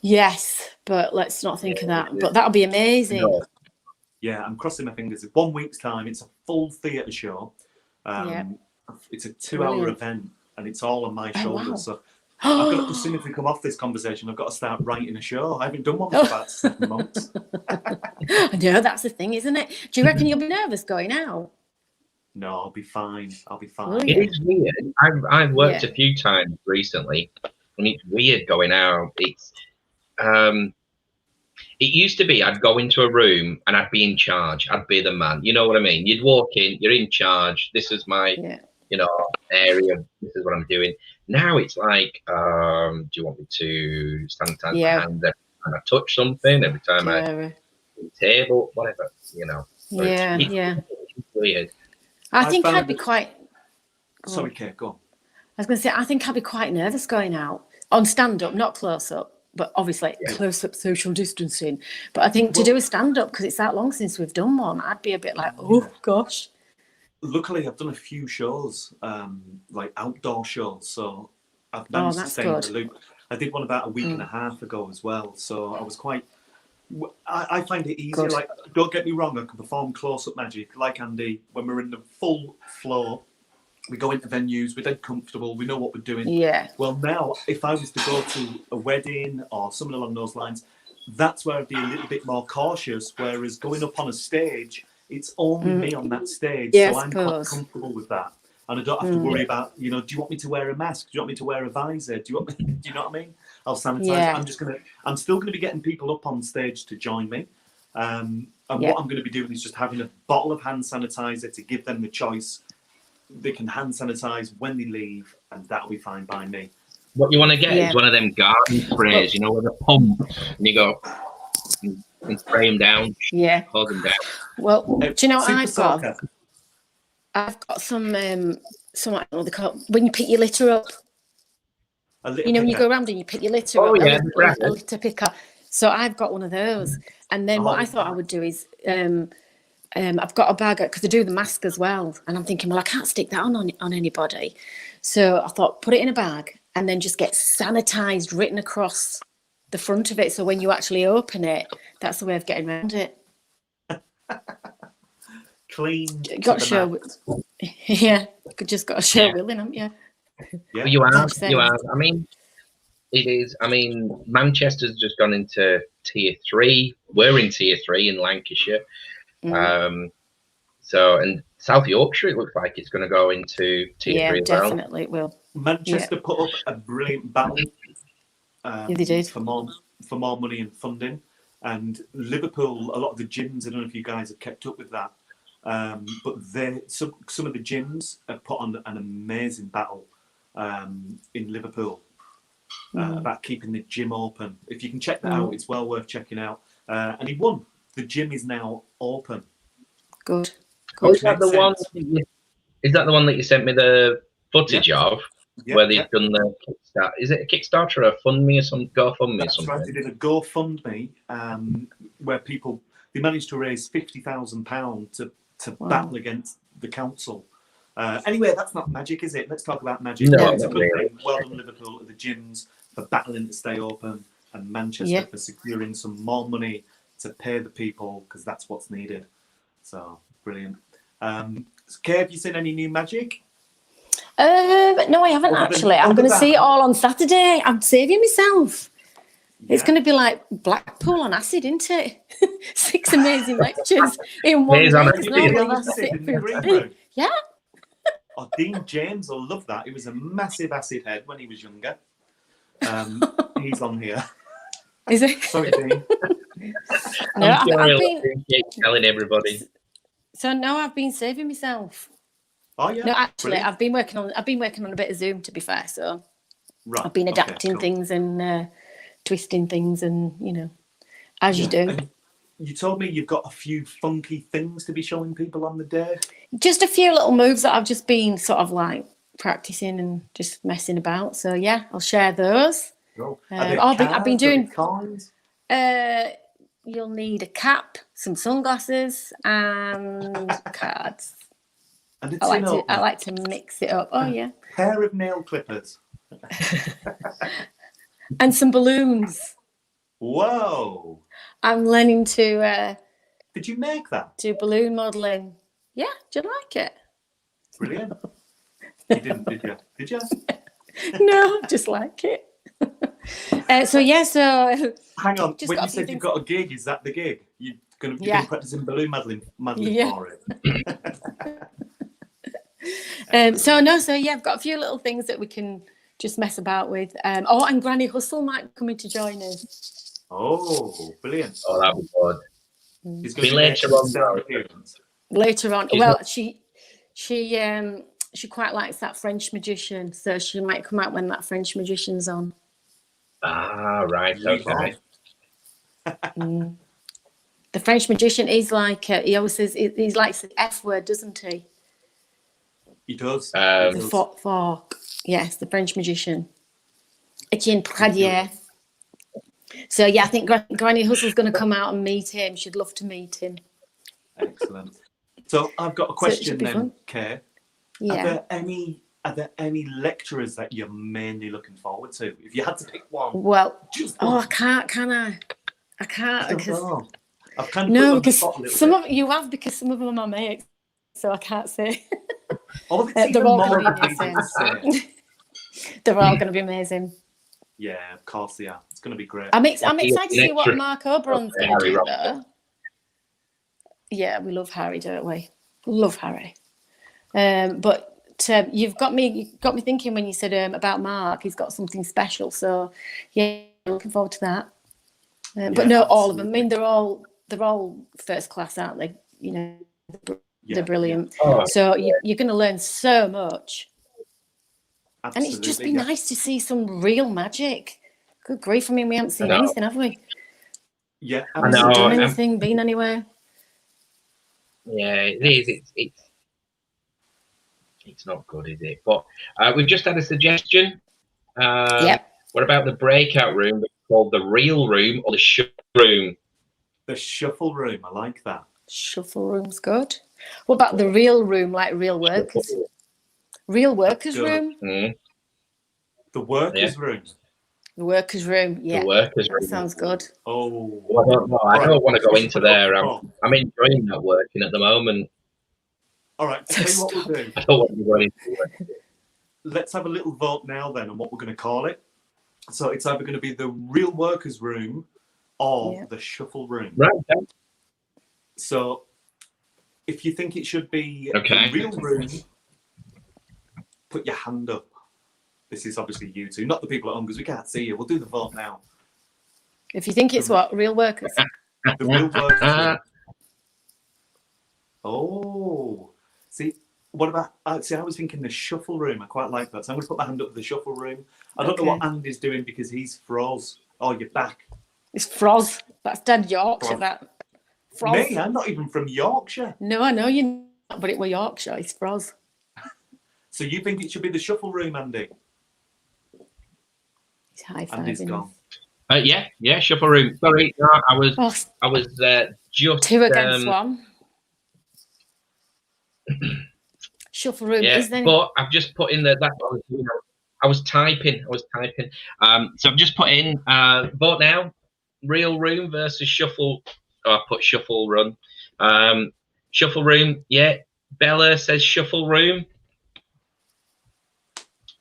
B: Yes, but let's not think of that. But that'll be amazing.
E: No.
D: Yeah, I'm crossing my fingers. 1 week's time, it's a full theatre show. It's a 2-hour
B: Brilliant.
D: event, and it's all on my
B: Oh,
D: shoulders.
B: wow.
D: So I've got to, as soon as we come off this conversation, I've got to start writing a show. I haven't done one for about 7 months.
B: I know, that's the thing, isn't it? Do you reckon you'll be nervous going out?
D: No, I'll be fine. I'll be fine.
B: Will
E: It is weird. I've worked
B: Yeah.
E: a few times recently, and it's weird going out. It's it used to be I'd go into a room and I'd be in charge. I'd be the man. You know what I mean? You'd walk in, you're in charge. This is my area. This is what I'm doing. Now it's like, do you want me to sanitize my hands every time I touch something, every time I table, whatever, you know. So it's weird.
B: I think
D: found
B: I'd be quite.
D: Sorry, Kate, go on.
B: I was going to say, I think I'd be quite nervous going out on stand up, not close up, but obviously close up social distancing. But I think to do a stand up, because it's that long since we've done one, I'd be a bit like, oh gosh.
D: Luckily, I've done a few shows, like outdoor shows, so I've managed to stay in the loop. I did one about a week and a half ago as well, so I was quite. I find it easier. Like, don't get me wrong, I can perform close-up magic like Andy when we're in the full flow. We go into venues, we're dead comfortable, we know what we're doing.
B: Yeah.
D: Well, now, if I was to go to a wedding or something along those lines, that's where I'd be a little bit more cautious. Whereas going up on a stage, it's only me on that stage, so I'm quite comfortable with that, and I don't have to worry about, you know, do you want me to wear a mask? Do you want me to wear a visor? Do you want me? Do you know what I mean? I'll sanitize.
B: Yeah.
D: I'm still gonna be getting people up on stage to join me, and what I'm gonna be doing is just having a bottle of hand sanitizer to give them the choice. They can hand sanitize when they leave, and that'll be fine by me.
E: What you want to get is one of them garden sprays, you know, with a pump, and you go and spray them down. Hold them down.
B: Well, do you know what I've got?
D: Soaker.
B: I've got some what I don't know they call it, when you pick your litter up. You know, when you go around and you pick your litter up, a litter picker. So I've got one of those. And then what I thought I would do is, I've got a bag, because I do the mask as well. And I'm thinking, well, I can't stick that on anybody. So I thought, put it in a bag and then just get sanitized written across the front of it. So when you actually open it, that's the way of getting around it.
D: Clean.
B: Got to show. Yeah, just got to show willing, haven't you?
D: Yeah.
E: You have. I mean, it is. I mean, Manchester's just gone into tier 3. We're in tier 3 in Lancashire. So, and South Yorkshire, it looks like it's going to go into tier 3 as well.
B: Yeah, definitely it will.
D: Manchester put up a brilliant battle.
B: They did.
D: For more money and funding. And Liverpool, a lot of the gyms, I don't know if you guys have kept up with that, but some of the gyms have put on an amazing battle in Liverpool about keeping the gym open. If you can check that out, it's well worth checking out. And he won. The gym is now open.
B: Good.
E: Is that the one? Is that the one that you sent me the footage of? Where they've done the Kickstarter. Is it a Kickstarter or a Fund Me or some GoFundMe?
D: That's
E: something?
D: right. They did a GoFundMe where they managed to raise £50,000 to battle against the council. Anyway, that's not magic, is it? Let's talk about magic.
E: No,
D: It's a
E: not
D: good
E: really.
D: thing. Well done, Liverpool, at the gyms for battling to stay open, and Manchester for securing some more money to pay the people, because that's what's needed. So brilliant. Kay, have you seen any new magic?
B: No, I haven't actually. I'm going to see it all on Saturday. I'm saving myself. It's going to be like Blackpool on acid, isn't it? 6 amazing lectures in one day. Yeah.
D: Oh, Dean James will love that. He was a massive acid head when he was younger. He's on here.
B: Is it?
D: Sorry, Dean.
B: No, I've been
E: telling everybody.
B: So no, I've been saving myself.
D: Oh yeah.
B: No, actually,
D: brilliant.
B: I've been working on a bit of Zoom, to be fair. So
D: Right.
B: I've been adapting things and twisting things, and as you do.
D: And you told me you've got a few funky things to be showing people on the day.
B: Just a few little moves that I've just been sort of like practicing and just messing about. So yeah, I'll share those.
D: Oh,
B: I've been doing
D: coins.
B: you'll need a cap, some sunglasses, and cards.
D: And
B: I like to mix it up. Oh yeah,
D: pair of nail clippers.
B: and some balloons.
D: Whoa!
B: I'm learning to
D: Did you make that?
B: do balloon modelling. Yeah, do you like it?
D: Brilliant. You didn't, did you? Did you?
B: No, just like it. So
D: Hang on.
B: Just
D: When
B: got
D: you
B: a few
D: said you've
B: things-
D: got a gig, is that the gig? You're going to
B: Yeah.
D: be practicing balloon modelling
B: Yeah.
D: for it.
B: I've got a few little things that we can just mess about with. And Granny Hustle might come in to join us.
D: Oh, brilliant.
E: Oh, that'd be good.
D: He's
E: Be
D: going to
E: later
D: make
E: on,
D: a sound
E: though.
D: appearance.
B: Later on.
E: She's
B: Well,
E: not-
B: she quite likes that French magician, so she might come out when that French magician's on.
E: Ah, right. Okay.
B: The French magician is like he always says he likes the F word, doesn't he?
D: He does.
E: Um,
D: He
B: The
D: does.
B: fork. Yes, the French magician. Etienne Pradier. So yeah, I think Granny Hustle's going to come out and meet him. She'd love to meet him.
D: Excellent. So I've got a
B: it
D: question
B: should be
D: then,
B: fun.
D: Kay.
B: Yeah.
D: Are there any lecturers that you're mainly looking forward to? If you had to pick one,
B: Well,
D: just
B: I
D: one.
B: can't, can I? I can't
D: I don't
B: because
D: know. I've kind of put you
B: no,
D: on the
B: because
D: spot a little
B: some
D: bit.
B: of you have because some of them are my mates, so I can't say.
D: Oh, it's
B: They're
D: even
B: all
D: more
B: gonna be
D: amazing to say.
B: They're all going to be amazing.
D: Yeah, of course they are. It's going to be great.
B: I'm excited to see what
E: Lecturer.
B: Mark Oberon's going to
E: Harry
B: do
E: Rock.
B: though. Yeah, we love Harry, don't we? Love Harry. But you've got me thinking when you said about Mark. He's got something special, so yeah, looking forward to that. But
D: Yeah,
B: no, all of them. I
D: absolutely.
B: mean, they're all first class, aren't they? You know,
D: Yeah,
B: they're brilliant.
E: Oh,
B: So you're going to learn so much,
D: yeah,
B: and it's just
D: absolutely,
B: be
D: yeah.
B: nice to see some real magic. Good grief! I mean, we haven't seen
E: know.
B: anything, have we?
D: Yeah,
E: I know.
B: Haven't done
E: I'm-
B: anything, been anywhere.
E: yeah, it is. It's not good, is it? But we've just had a suggestion.
B: Yep.
E: What about the breakout room that's called the real room or the shuffle room?
D: The shuffle room. I like that.
B: Shuffle room's good. What about the real room, like real workers? Real workers
D: Good.
B: room?
E: Mm,
D: The workers' room.
B: The workers room, yeah.
E: The workers'
B: That
E: room.
B: sounds good.
D: Oh.
E: Well, I don't know. I
D: Right.
E: don't want to go
D: Just
E: into
D: put it up
E: there.
D: the top.
E: I'm enjoying that working at the moment.
D: All right. Tell you what we'll do.
E: I don't want to go into it.
D: Let's have a little vote now then on what we're going to call it. So it's either going to be the real workers' room or
B: Yeah.
D: the shuffle room.
E: Right. Okay.
D: So if you think it should be
E: Okay.
D: the real room, put your hand up. This is obviously you two, not the people at home because we can't see you. We'll do the vote now.
B: If you think it's what, real workers?
D: The real workers' room. Oh, see, what about? See, I was thinking the shuffle room. I quite like that. So I'm going to put my hand up for the shuffle room. I don't know what
B: Okay.
D: Andy's doing because he's froze. Oh, you're back.
B: It's Froz. That's Dad Yorkshire,
D: Froz.
B: that. Froz.
D: Me, I'm not even from Yorkshire.
B: No, I know you're not, but it were Yorkshire. It's Froz.
D: So you think it should be the shuffle room, Andy?
B: He's high
D: Andy's
B: fiving.
D: gone.
E: Yeah, shuffle room. Sorry, no, I was
B: Oh,
E: just
B: two against one. Shuffle room
E: Yeah,
B: is then.
E: but I've just put in that's what I was doing. I was typing. So I've just put in vote now. Real room versus shuffle. Oh, I put shuffle run. Shuffle room. Yeah, Bella says shuffle room.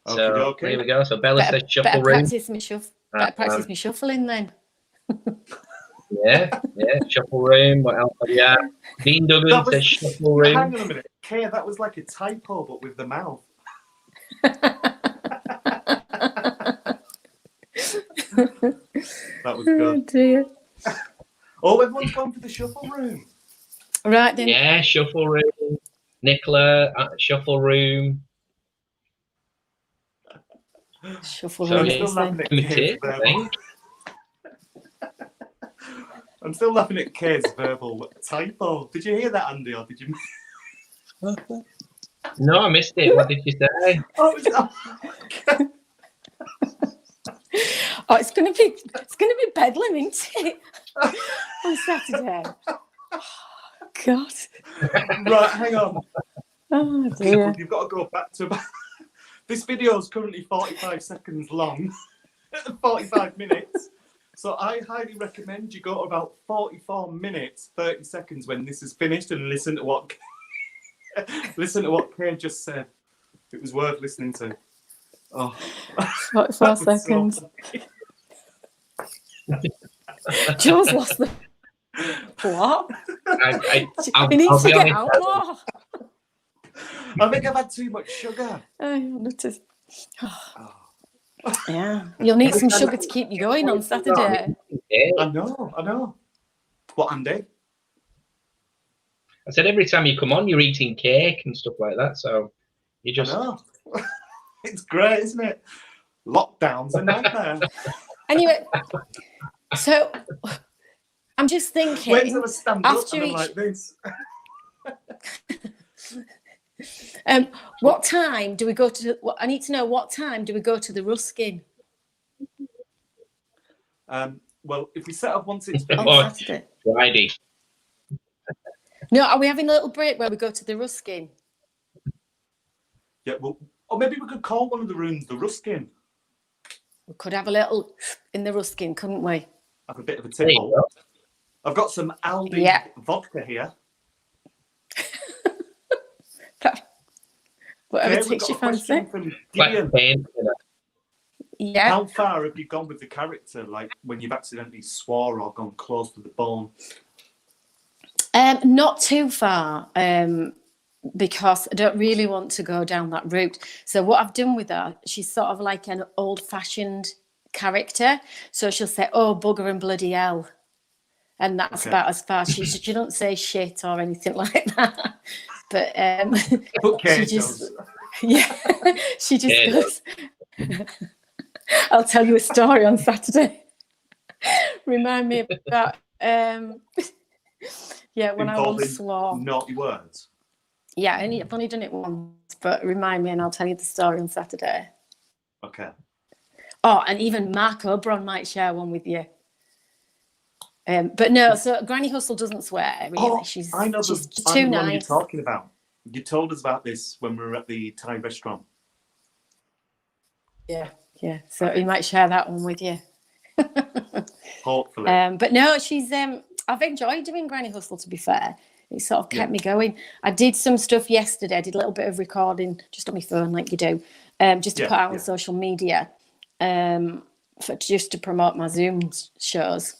E: So
D: Okey-dokey.
E: there we go. So Bella says shuffle
B: better
E: room.
B: practice me shuffling then.
E: Yeah, shuffle room. What else? Yeah, Dean Duggan
D: That was-
E: says shuffle room.
D: Hang on a minute. Kay, that was like a typo, but with the mouth. That was
B: Oh
D: good.
B: dear.
D: Oh, everyone's gone for the shuffle room.
B: Right then.
E: Yeah, shuffle room. Nicola, shuffle room.
B: Shuffle
E: So
B: room
E: yeah.
B: is
D: Still laughing
B: then.
D: at Kay's
E: Limited, I
D: verbal.
E: think.
D: I'm still laughing at Kay's verbal typo. Did you hear that, Andy, or did you?
E: No, I missed it. What did you say?
D: Oh, it was...
B: Oh, it's gonna be bedlam, isn't it? on Saturday. God.
D: Right, hang on.
B: Oh dear.
D: You've got to go back to. This video is currently 45 seconds long, 45 minutes. So I highly recommend you go to about 44 minutes, 30 seconds when this is finished and listen to what Kay just said. It was worth listening to. Oh,
B: 44 seconds. Joe's lost the plot. He needs to get out more.
D: I think I've had too much sugar.
B: Oh, you'll notice. Yeah, you'll need some sugar to keep you going on Saturday.
D: I know. What, Andy?
E: I said every time you come on, you're eating cake and stuff like that. So you just.
D: I know. It's great, isn't it? Lockdown's a nightmare.
B: Anyway, so I'm just thinking.
D: Wait till I stand up
B: after
D: and I'm
B: each-
D: like this.
B: What time do we go to? I need to know what time do we go to the Ruskin
D: Well, if we set up once it's
B: on
D: finished,
E: Oh.
B: Saturday?
E: Friday.
B: No, are we having a little break where we go to the Ruskin?
D: yeah, well, or maybe we could call one of the rooms the Ruskin.
B: We could have a little in the Ruskin, couldn't we?
D: Have a bit of a
E: There you
D: tipple.
E: go.
D: I've got some Aldi
B: Yeah.
D: vodka here.
B: Whatever
D: Okay, we've
B: takes
D: got
B: you
D: a question
B: fancy.
D: from
E: Black
D: Gideon.
E: paint.
B: Yeah.
D: How far have you gone with the character? Like when you've accidentally swore or gone close to the bone?
B: Not too far, because I don't really want to go down that route. So what I've done with her, she's sort of like an old-fashioned character. So she'll say, "Oh, bugger and bloody hell," and that's
D: Okay.
B: about as far. She don't say shit or anything like that. But
D: Okay,
B: she just, yeah, she just
E: Yeah,
B: goes. I'll tell you a story on Saturday. Remind me about yeah, when I
D: involving
B: once swore.
D: naughty words.
B: Yeah, I've only done it once, but remind me and I'll tell you the story on Saturday.
D: Okay.
B: Oh, and even Mark O'Bron might share one with you. But no, so Granny Hustle doesn't swear, really.
D: Oh,
B: she's
D: I know
B: she's
D: the
B: too
D: one you're
B: nice.
D: talking about. You told us about this when we were at the Thai restaurant.
B: Yeah. So he might share that one with you.
D: Hopefully.
B: But no, she's I've enjoyed doing Granny Hustle, to be fair. It sort of kept me going. I did some stuff yesterday. I did a little bit of recording just on my phone, like you do, just to put out on social media, just to promote my Zoom shows.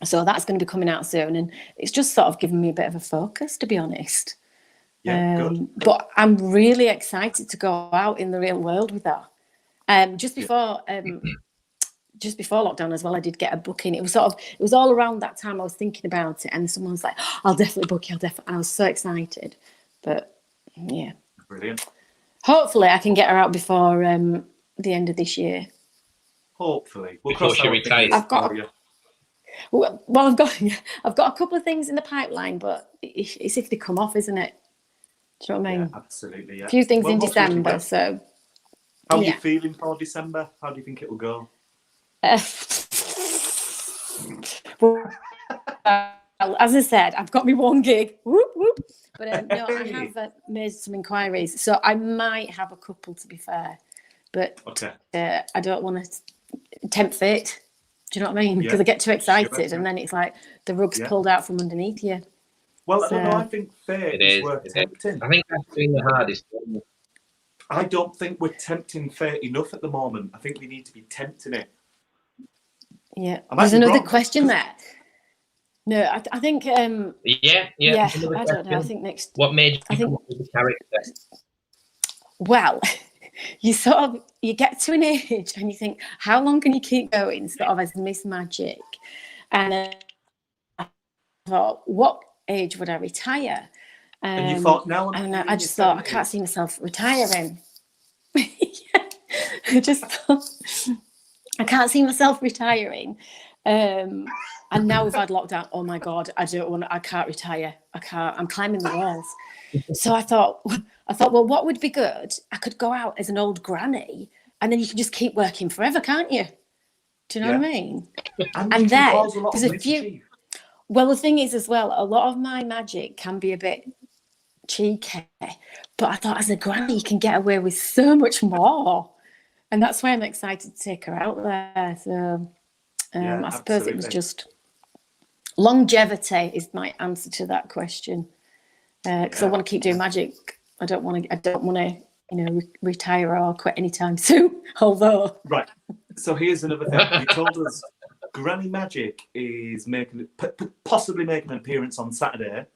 B: So that's going to be coming out soon, and it's just sort of given me a bit of a focus, to be honest.
D: Yeah, good.
B: But I'm really excited to go out in the real world with that. Just before lockdown as well, I did get a booking. It was all around that time I was thinking about it, and someone was like, "Oh, I'll definitely book you. And I was so excited. But yeah,
D: Brilliant.
B: hopefully I can get her out before the end of this year.
D: Hopefully. We'll
E: Before
D: cross
E: she
D: our
E: retires.
D: fingers
B: I've got-
D: for you.
B: Well, I've got a couple of things in the pipeline, but it's if they come off, isn't it? Do you know what I mean?
D: Yeah, absolutely. Yeah.
B: A few things
D: Well,
B: in
D: hopefully we
B: December,
D: will.
B: so
D: How are
B: yeah.
D: you feeling for December? How do you think it will go?
B: Well, as I said, I've got me one gig. Whoop, whoop. But no, I have made some inquiries, so I might have a couple, to be fair. But
D: Okay.
B: I don't want to tempt fate. Do you know what I mean?
D: Yeah.
B: Because I get too excited,
D: Sure.
B: and then it's like the rug's
D: Yeah.
B: pulled out from underneath you.
D: Well, I don't know.
B: So-
D: I think fate
E: It
D: is
E: is.
D: worth
E: It is.
D: tempting.
E: I think that's doing the hardest thing.
D: I don't think we're tempting fate enough at the moment. I think we need to be tempting it.
B: Yeah.
D: I might
B: There's
D: be
B: another
D: wrong.
B: question there. No, I think
E: Yeah.
B: yeah,
E: Another
B: I don't know. I
E: question.
B: think next.
E: What made you
B: I think-
E: come up with the character?
B: Well, you get to an age and you think, how long can you keep going sort of as Miss Magic? And I thought, what age would I retire?
D: And you thought, now I'm
B: and
D: in
B: I just thought, I
D: 70s.
B: can't see myself retiring. Yeah. I just thought, I can't see myself retiring. And now we've had lockdown. Oh my God, I can't retire. I'm climbing the walls. So I thought, well, what would be good? I could go out as an old granny and then you can just keep working forever, can't you? Do you know what I mean? And
D: you can
B: then
D: cause a lot
B: there's
D: of
B: a few.
D: mischief.
B: Well, the thing is as well, a lot of my magic can be a bit cheeky, but I thought as a granny you can get away with so much more, and that's why I'm excited to take her out there. So
D: Yeah,
B: I suppose it was
D: absolutely.
B: just longevity is my answer to that question, because I want to keep doing magic. I don't want to retire or quit anytime soon. Although
D: Right. So here's another thing. You told us Granny Magic is possibly making an appearance on Saturday.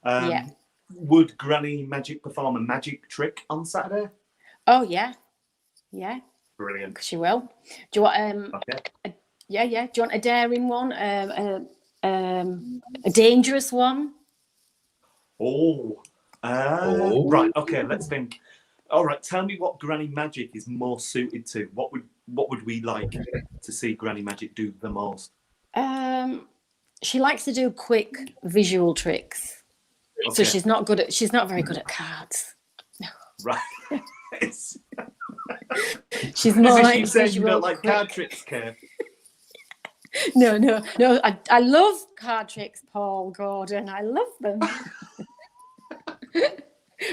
B: yeah.
D: Would Granny Magic perform a magic trick on Saturday?
B: Oh yeah.
D: Brilliant.
B: She will. Do you want
D: Okay.
B: Yeah. Do you want a daring one? A dangerous one?
D: Right. Okay. Let's think. All right. Tell me what Granny Magic is more suited to. What would we like to see Granny Magic do the most?
B: She likes to do quick visual tricks. So
D: Okay.
B: she's not very good at cards.
D: Right.
B: She's more
D: As if
B: like
D: you said you
B: visual
D: don't like
B: quick.
D: card tricks, Kev.
B: No. I love card tricks, Paul Gordon. I love them.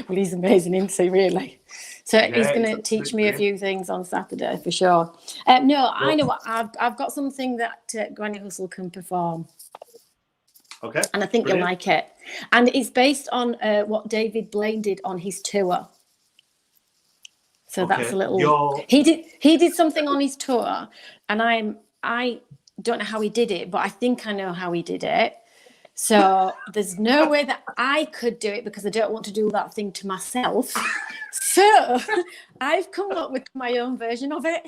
B: Well, he's amazing, isn't he, really? So he's
D: Yeah,
B: going
D: he's
B: to teach me a
D: absolutely
B: few things on Saturday for sure. No, I know what I've got something that Granny Hustle can perform,
D: Okay.
B: and I think
D: Brilliant.
B: you'll like it. And it's based on what David Blaine did on his tour. So that's
D: Okay,
B: a little. He did something on his tour, and I don't know how he did it, but I think I know how he did it. So there's no way that I could do it because I don't want to do that thing to myself. So I've come up with my own version of it.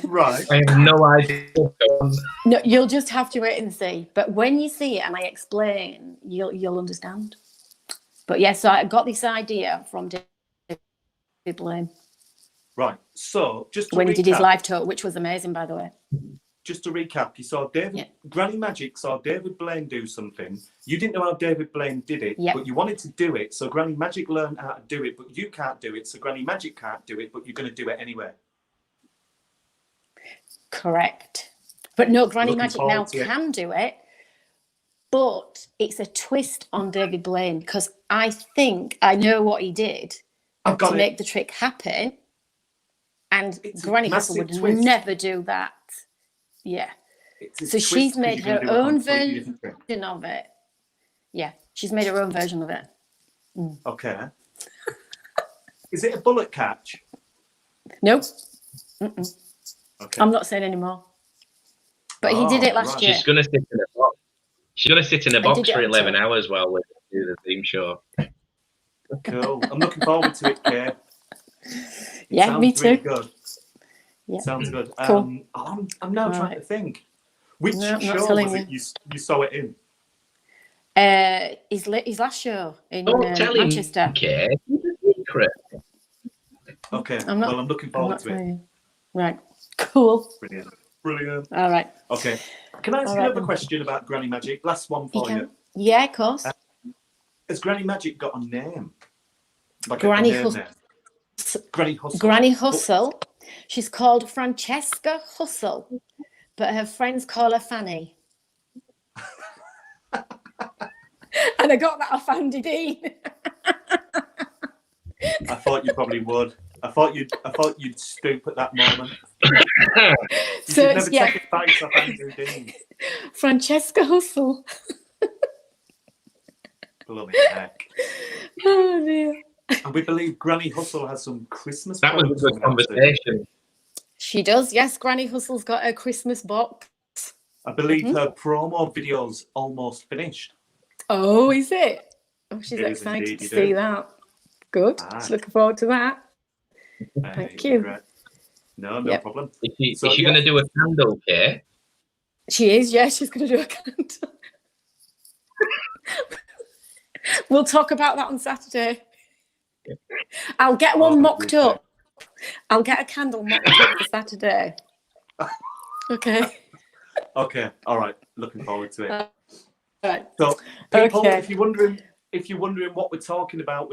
D: Right.
E: I have no idea.
B: No, you'll just have to wait and see. But when you see it and I explain, you'll understand. But yes, so I got this idea from David Blaine
D: Right. So just to
B: when
D: recap,
B: he did his live tour, which was amazing, by the way.
D: Just to recap, you saw Granny Magic saw David Blaine do something. You didn't know how David Blaine did it,
B: Yep.
D: but you wanted to do it. So Granny Magic learned how to do it, but you can't do it. So Granny Magic can't do it, but you're going to do it anyway.
B: Correct. But no, Granny
D: Looking
B: Magic
D: forward
B: now
D: to it.
B: can do it, but it's a twist on David Blaine because I think I know what he did
D: I've got
B: to
D: it.
B: make the trick happen, and
D: It's a
B: Granny Hustle
D: massive
B: would
D: twist.
B: never do that. Yeah.
D: It's a
B: So
D: twist
B: she's
D: because
B: made
D: you're
B: her
D: gonna do a
B: own
D: completely different trick.
B: version of it. Yeah, she's made her own version of it.
D: Okay. Is it a bullet catch?
B: Nope,
D: Okay.
B: I'm not saying anymore. But he did it last
D: right.
B: year.
E: She's gonna sit in a box. She's gonna sit in a
B: I
E: box
B: did it
E: for
B: on
E: 11
B: tour.
E: hours while we do the theme show.
D: Cool. I'm looking forward to it, Kay.
B: Yeah,
D: Sounds
B: me
D: really
B: too.
D: good.
B: Yeah.
D: Sounds good.
B: Cool.
D: I'm now trying
B: Right.
D: to think. Which
B: No, I'm not
D: show
B: telling
D: was it you saw it in?
B: His last show in
E: Don't tell him,
B: Manchester.
E: okay? It's a secret.
D: Okay.
B: I'm not-
D: Well, I'm looking
B: I'm
D: forward
B: not
D: to it.
B: telling you. Right. Cool.
D: Brilliant. Brilliant.
B: All right.
D: Okay. Can I ask
B: All
D: you
B: right
D: another
B: then.
D: question about Granny Magic? Last one
B: You
D: for you.
B: can. Yeah, of course.
D: Has Granny Magic got a name? Like
B: Granny
D: name
B: Hustle.
D: name? Granny Hustle.
B: Granny Hustle. She's called Francesca Hustle, but her friends call her Fanny. And I got that off Andy Dean.
D: I thought you probably would. I thought you'd stoop at that moment. You
B: So
D: should
B: it's,
D: never take advice off Andrew Dean.
B: Francesca Hustle.
D: Blooming heck.
B: Oh dear.
D: And we believe Granny Hustle has some Christmas
E: That was a
D: products
E: good
D: coming out soon.
E: conversation.
B: She does. Yes, Granny Hustle's got her Christmas box.
D: I believe her promo video's almost finished.
B: Oh, is it? Oh, she's
D: It is
B: excited
D: indeed,
B: to
D: you
B: see
D: do.
B: that. Good.
D: Ah.
B: She's looking forward to that. Thank you.
D: Great. No
B: Yep.
D: problem.
E: Is
D: So,
E: she
D: yeah.
E: going to do a candle, Kay?
B: She is, yeah, she's going to do a candle. We'll talk about that on Saturday. I'll get one mocked up. I'll get a candle mocked up for Saturday. Okay.
D: Okay. All right. Looking forward to it.
B: All right.
D: So, people,
B: Okay.
D: if you're wondering what we're talking about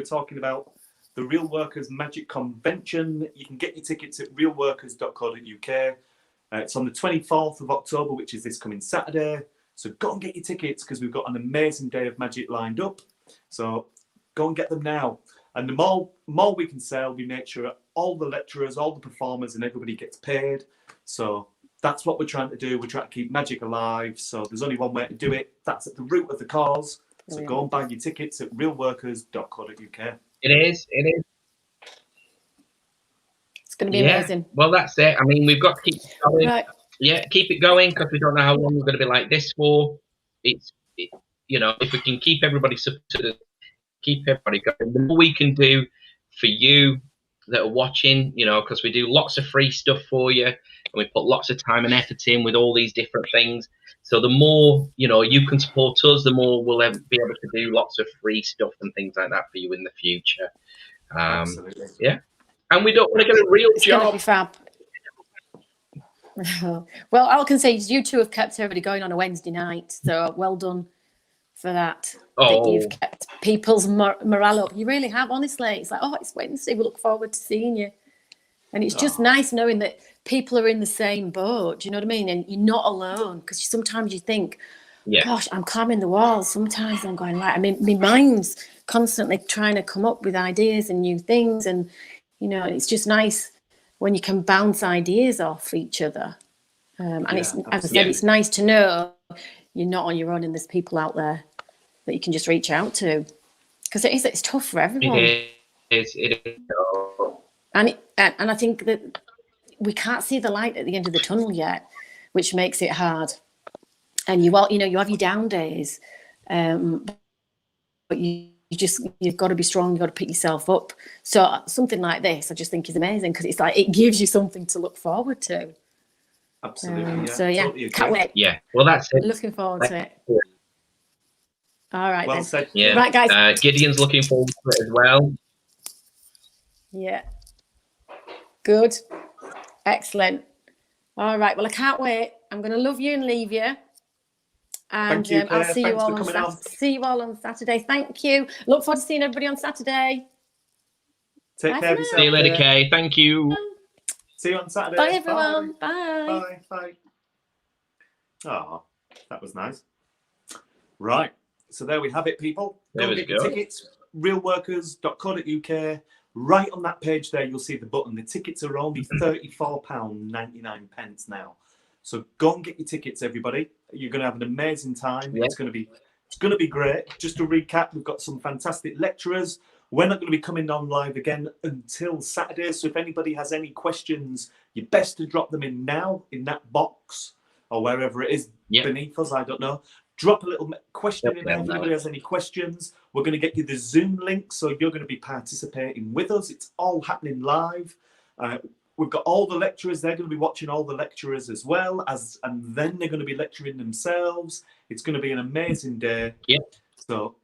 D: the Real Workers Magic Convention. You can get your tickets at realworkers.co.uk. It's on the 24th of October, which is this coming Saturday. So go and get your tickets because we've got an amazing day of magic lined up. So go and get them now. And the more we can sell, we make sure all the lecturers, all the performers, and everybody gets paid. So that's what we're trying to do. We're trying to keep magic alive. So there's only one way to do it. That's at the root of the cause. So go and buy your tickets at realworkers.co.uk.
E: It is.
B: It's going to be amazing.
E: Well, that's it. I mean, we've got to keep going.
B: Right.
E: Yeah, keep it going because we don't know how long we're going to be like this for. You know, if we can keep everybody keep everybody going, the more we can do for you that are watching, you know, because we do lots of free stuff for you and we put lots of time and effort in with all these different things. So the more, you know, you can support us, the more we'll be able to do lots of free stuff and things like that for you in the future.
D: Absolutely.
E: Yeah. And we don't want to get a real
B: It's going to
E: job.
B: be fab. Well, all I can say is you two have kept everybody going on a Wednesday night. So well done for that. That you've kept people's morale up. You really have, honestly. It's like, oh, it's Wednesday. We look forward to seeing you. And it's just nice knowing that people are in the same boat. Do you know what I mean? And you're not alone. Because sometimes you think, gosh, I'm climbing the walls. Sometimes I'm going, right. I mean, my mind's constantly trying to come up with ideas and new things. And, you know, it's just nice when you can bounce ideas off each other. And it's, as I said, it's nice to know you're not on your own and there's people out there that you can just reach out to. Because it's tough for everyone.
E: It is.
B: And I think that we can't see the light at the end of the tunnel yet, which makes it hard. And you have your down days, but you've got to be strong. You've got to pick yourself up. So something like this, I just think is amazing because it's like it gives you something to look forward to.
D: Absolutely.
B: So totally can't wait.
E: Yeah. Well, that's it.
B: Looking forward to it. All right.
D: Well
B: then.
D: said.
E: Yeah.
B: Right, guys.
E: Gideon's looking forward to it as well.
B: Yeah. Good. Excellent. All right. Well, I can't wait. I'm going to love you and leave you. And
D: Thank you,
B: I'll see you
D: Thanks
B: all see you all on Saturday. Thank you. Look forward to seeing everybody on Saturday.
D: Take
B: Bye
D: care of
B: for
D: yourself.
E: See you later, Kay. Thank you.
D: See you on Saturday.
B: Bye, everyone. Bye.
D: Bye. Oh, that was nice. Right. So there we have it, people. Go and get your tickets. Realworkers.co.uk. Right on that page there, you'll see the button. The tickets are only £34.99 now. So go and get your tickets, everybody. You're going to have an amazing time.
E: Yeah.
D: It's going to be great. Just to recap, we've got some fantastic lecturers. We're not going to be coming on live again until Saturday. So if anybody has any questions, you're best to drop them in now in that box or wherever it is beneath us. I don't know. Drop a little question in there if anybody has any questions. We're going to get you the Zoom link, so you're going to be participating with us. It's all happening live. We've got all the lecturers. They're going to be watching all the lecturers as well, and then they're going to be lecturing themselves. It's going to be an amazing day.
E: Yeah.
D: So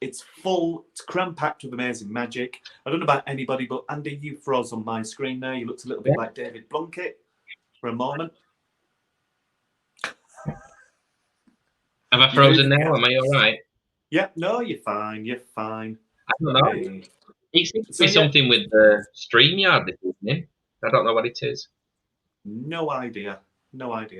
D: it's full. It's cram-packed with amazing magic. I don't know about anybody, but Andy, you froze on my screen there. You looked a little bit like David Blunkett for a moment.
E: Have I frozen now? Am I all right?
D: Yeah, no, you're fine. You're fine.
E: I don't know. It seems to be something with the StreamYard this evening. I don't know what it is.
D: No idea. But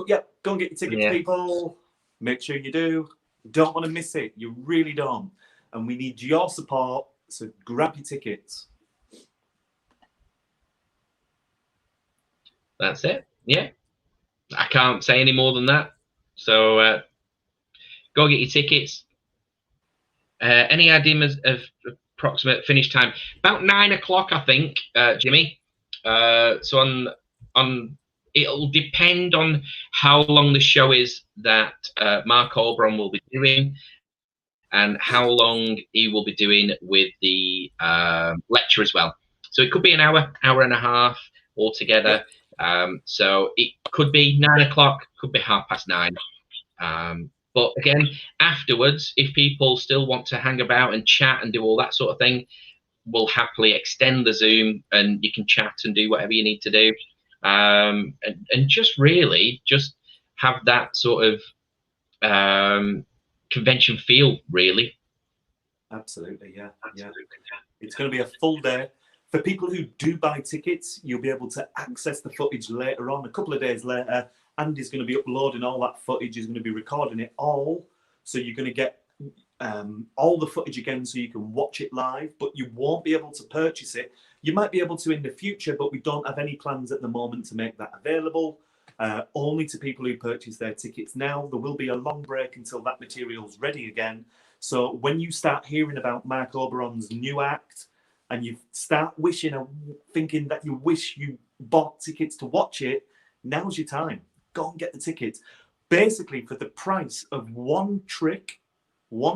D: yeah, go and get your tickets, people. Make sure you do. Don't want to miss it. You really don't. And we need your support. So grab your tickets.
E: That's it. Yeah. I can't say any more than that. So go get your tickets. Any ideas of approximate finish time? About 9 o'clock, I think, Jimmy. So on it'll depend on how long the show is that Mark Albron will be doing and how long he will be doing with the lecture as well. So it could be an hour and a half altogether. So it could be 9 o'clock, could be 9:30. But again, afterwards, if people still want to hang about and chat and do all that sort of thing, we'll happily extend the Zoom and you can chat and do whatever you need to do. And just really just have that sort of convention feel, really.
D: Absolutely, yeah. It's going to be a full day. For people who do buy tickets, you'll be able to access the footage later on, a couple of days later. Andy's going to be uploading all that footage. He's going to be recording it all. So you're going to get all the footage again so you can watch it live, but you won't be able to purchase it. You might be able to in the future, but we don't have any plans at the moment to make that available. Only to people who purchase their tickets now. There will be a long break until that material's ready again. So when you start hearing about Mark Oberon's new act and you start thinking that you wish you bought tickets to watch it, now's your time. Go and get the tickets. Basically, for the price of one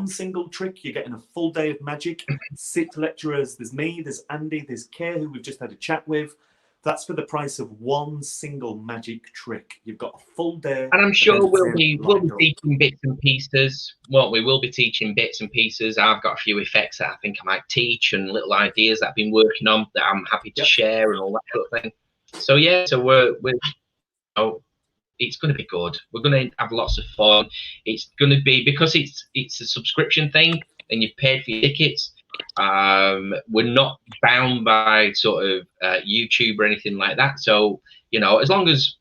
D: single trick, you're getting a full day of magic. 6 lecturers. There's me, there's Andy, there's Kay, who we've just had a chat with. That's for the price of one single magic trick. You've got a full day.
E: And I'm sure we'll be teaching bits and pieces. Well, we will be teaching bits and pieces. I've got a few effects that I think I might teach and little ideas that I've been working on that I'm happy to share and all that sort of thing. So yeah, so we're it's going to be good. We're going to have lots of fun. It's going to be, because it's a subscription thing and you've paid for your tickets. We're not bound by sort of YouTube or anything like that. So, you know, as long as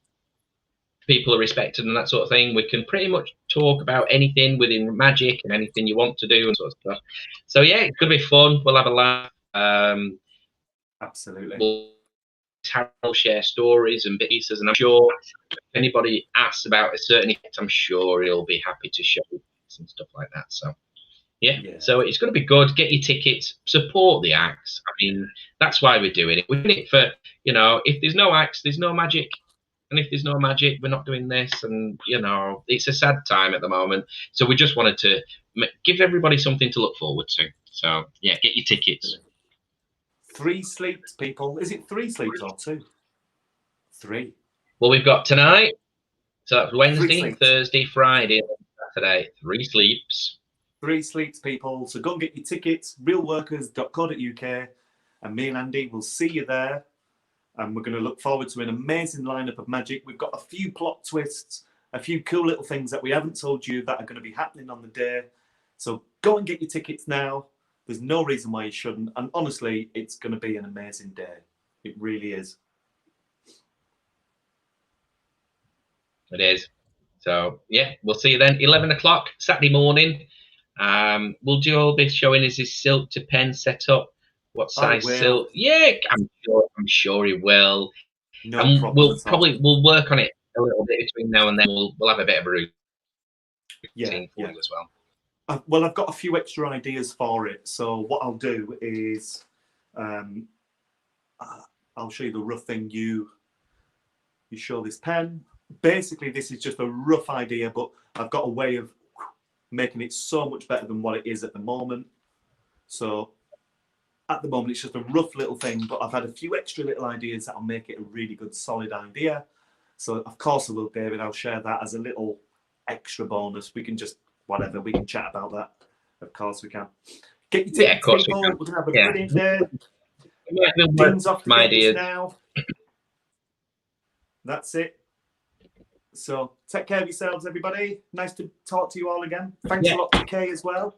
E: people are respected and that sort of thing, we can pretty much talk about anything within magic and anything you want to do and sort of stuff. So yeah, it's going to be fun. We'll have a laugh.
D: Absolutely.
E: We'll share stories and pieces, and I'm sure if anybody asks about a certain effect, I'm sure he'll be happy to show and stuff like that. So yeah, so it's going to be good. Get your tickets, support the acts. I mean, that's why we're doing it. We're doing it for, you know, if there's no acts, there's no magic. And if there's no magic, we're not doing this. And, you know, it's a sad time at the moment. So we just wanted to give everybody something to look forward to. So, yeah, get your tickets.
D: 3 sleeps, people. Is it 3 sleeps or 2? 3.
E: Well, we've got tonight. So that's Wednesday, Thursday, Friday, Saturday. 3 sleeps.
D: 3 sleeps, people. So go and get your tickets, realworkers.co.uk, and me and Andy will see you there. And we're going to look forward to an amazing lineup of magic. We've got a few plot twists, a few cool little things that we haven't told you that are going to be happening on the day. So go and get your tickets now. There's no reason why you shouldn't. And honestly, it's going to be an amazing day. It really is.
E: It is. So, yeah, we'll see you then. 11 o'clock, Saturday morning. We'll be showing us his silk to pen setup. What size silk? Yeah, I'm sure he will.
D: No
E: and
D: problem.
E: We'll work on it a little bit between now and then. We'll have a bit of a routine for you as well.
D: Well, I've got a few extra ideas for it. So what I'll do is I'll show you the rough thing. You show this pen. Basically, this is just a rough idea, but I've got a way of making it so much better than what it is at the moment. So at the moment, it's just a rough little thing, but I've had a few extra little ideas that'll make it a really good, solid idea. So of course I will, David. I'll share that as a little extra bonus. We can just, whatever, we can chat about that. Of course we can. Get your tickets, people. We're going to have a brilliant day. Dean's off to get now. That's it. So take care of yourselves, everybody. Nice to talk to you all again. Thanks a lot to Kay as well.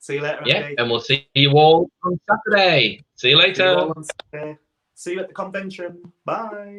D: See you later.
E: Yeah, and we'll see you all on Saturday. See you later.
D: See you at the convention. Bye.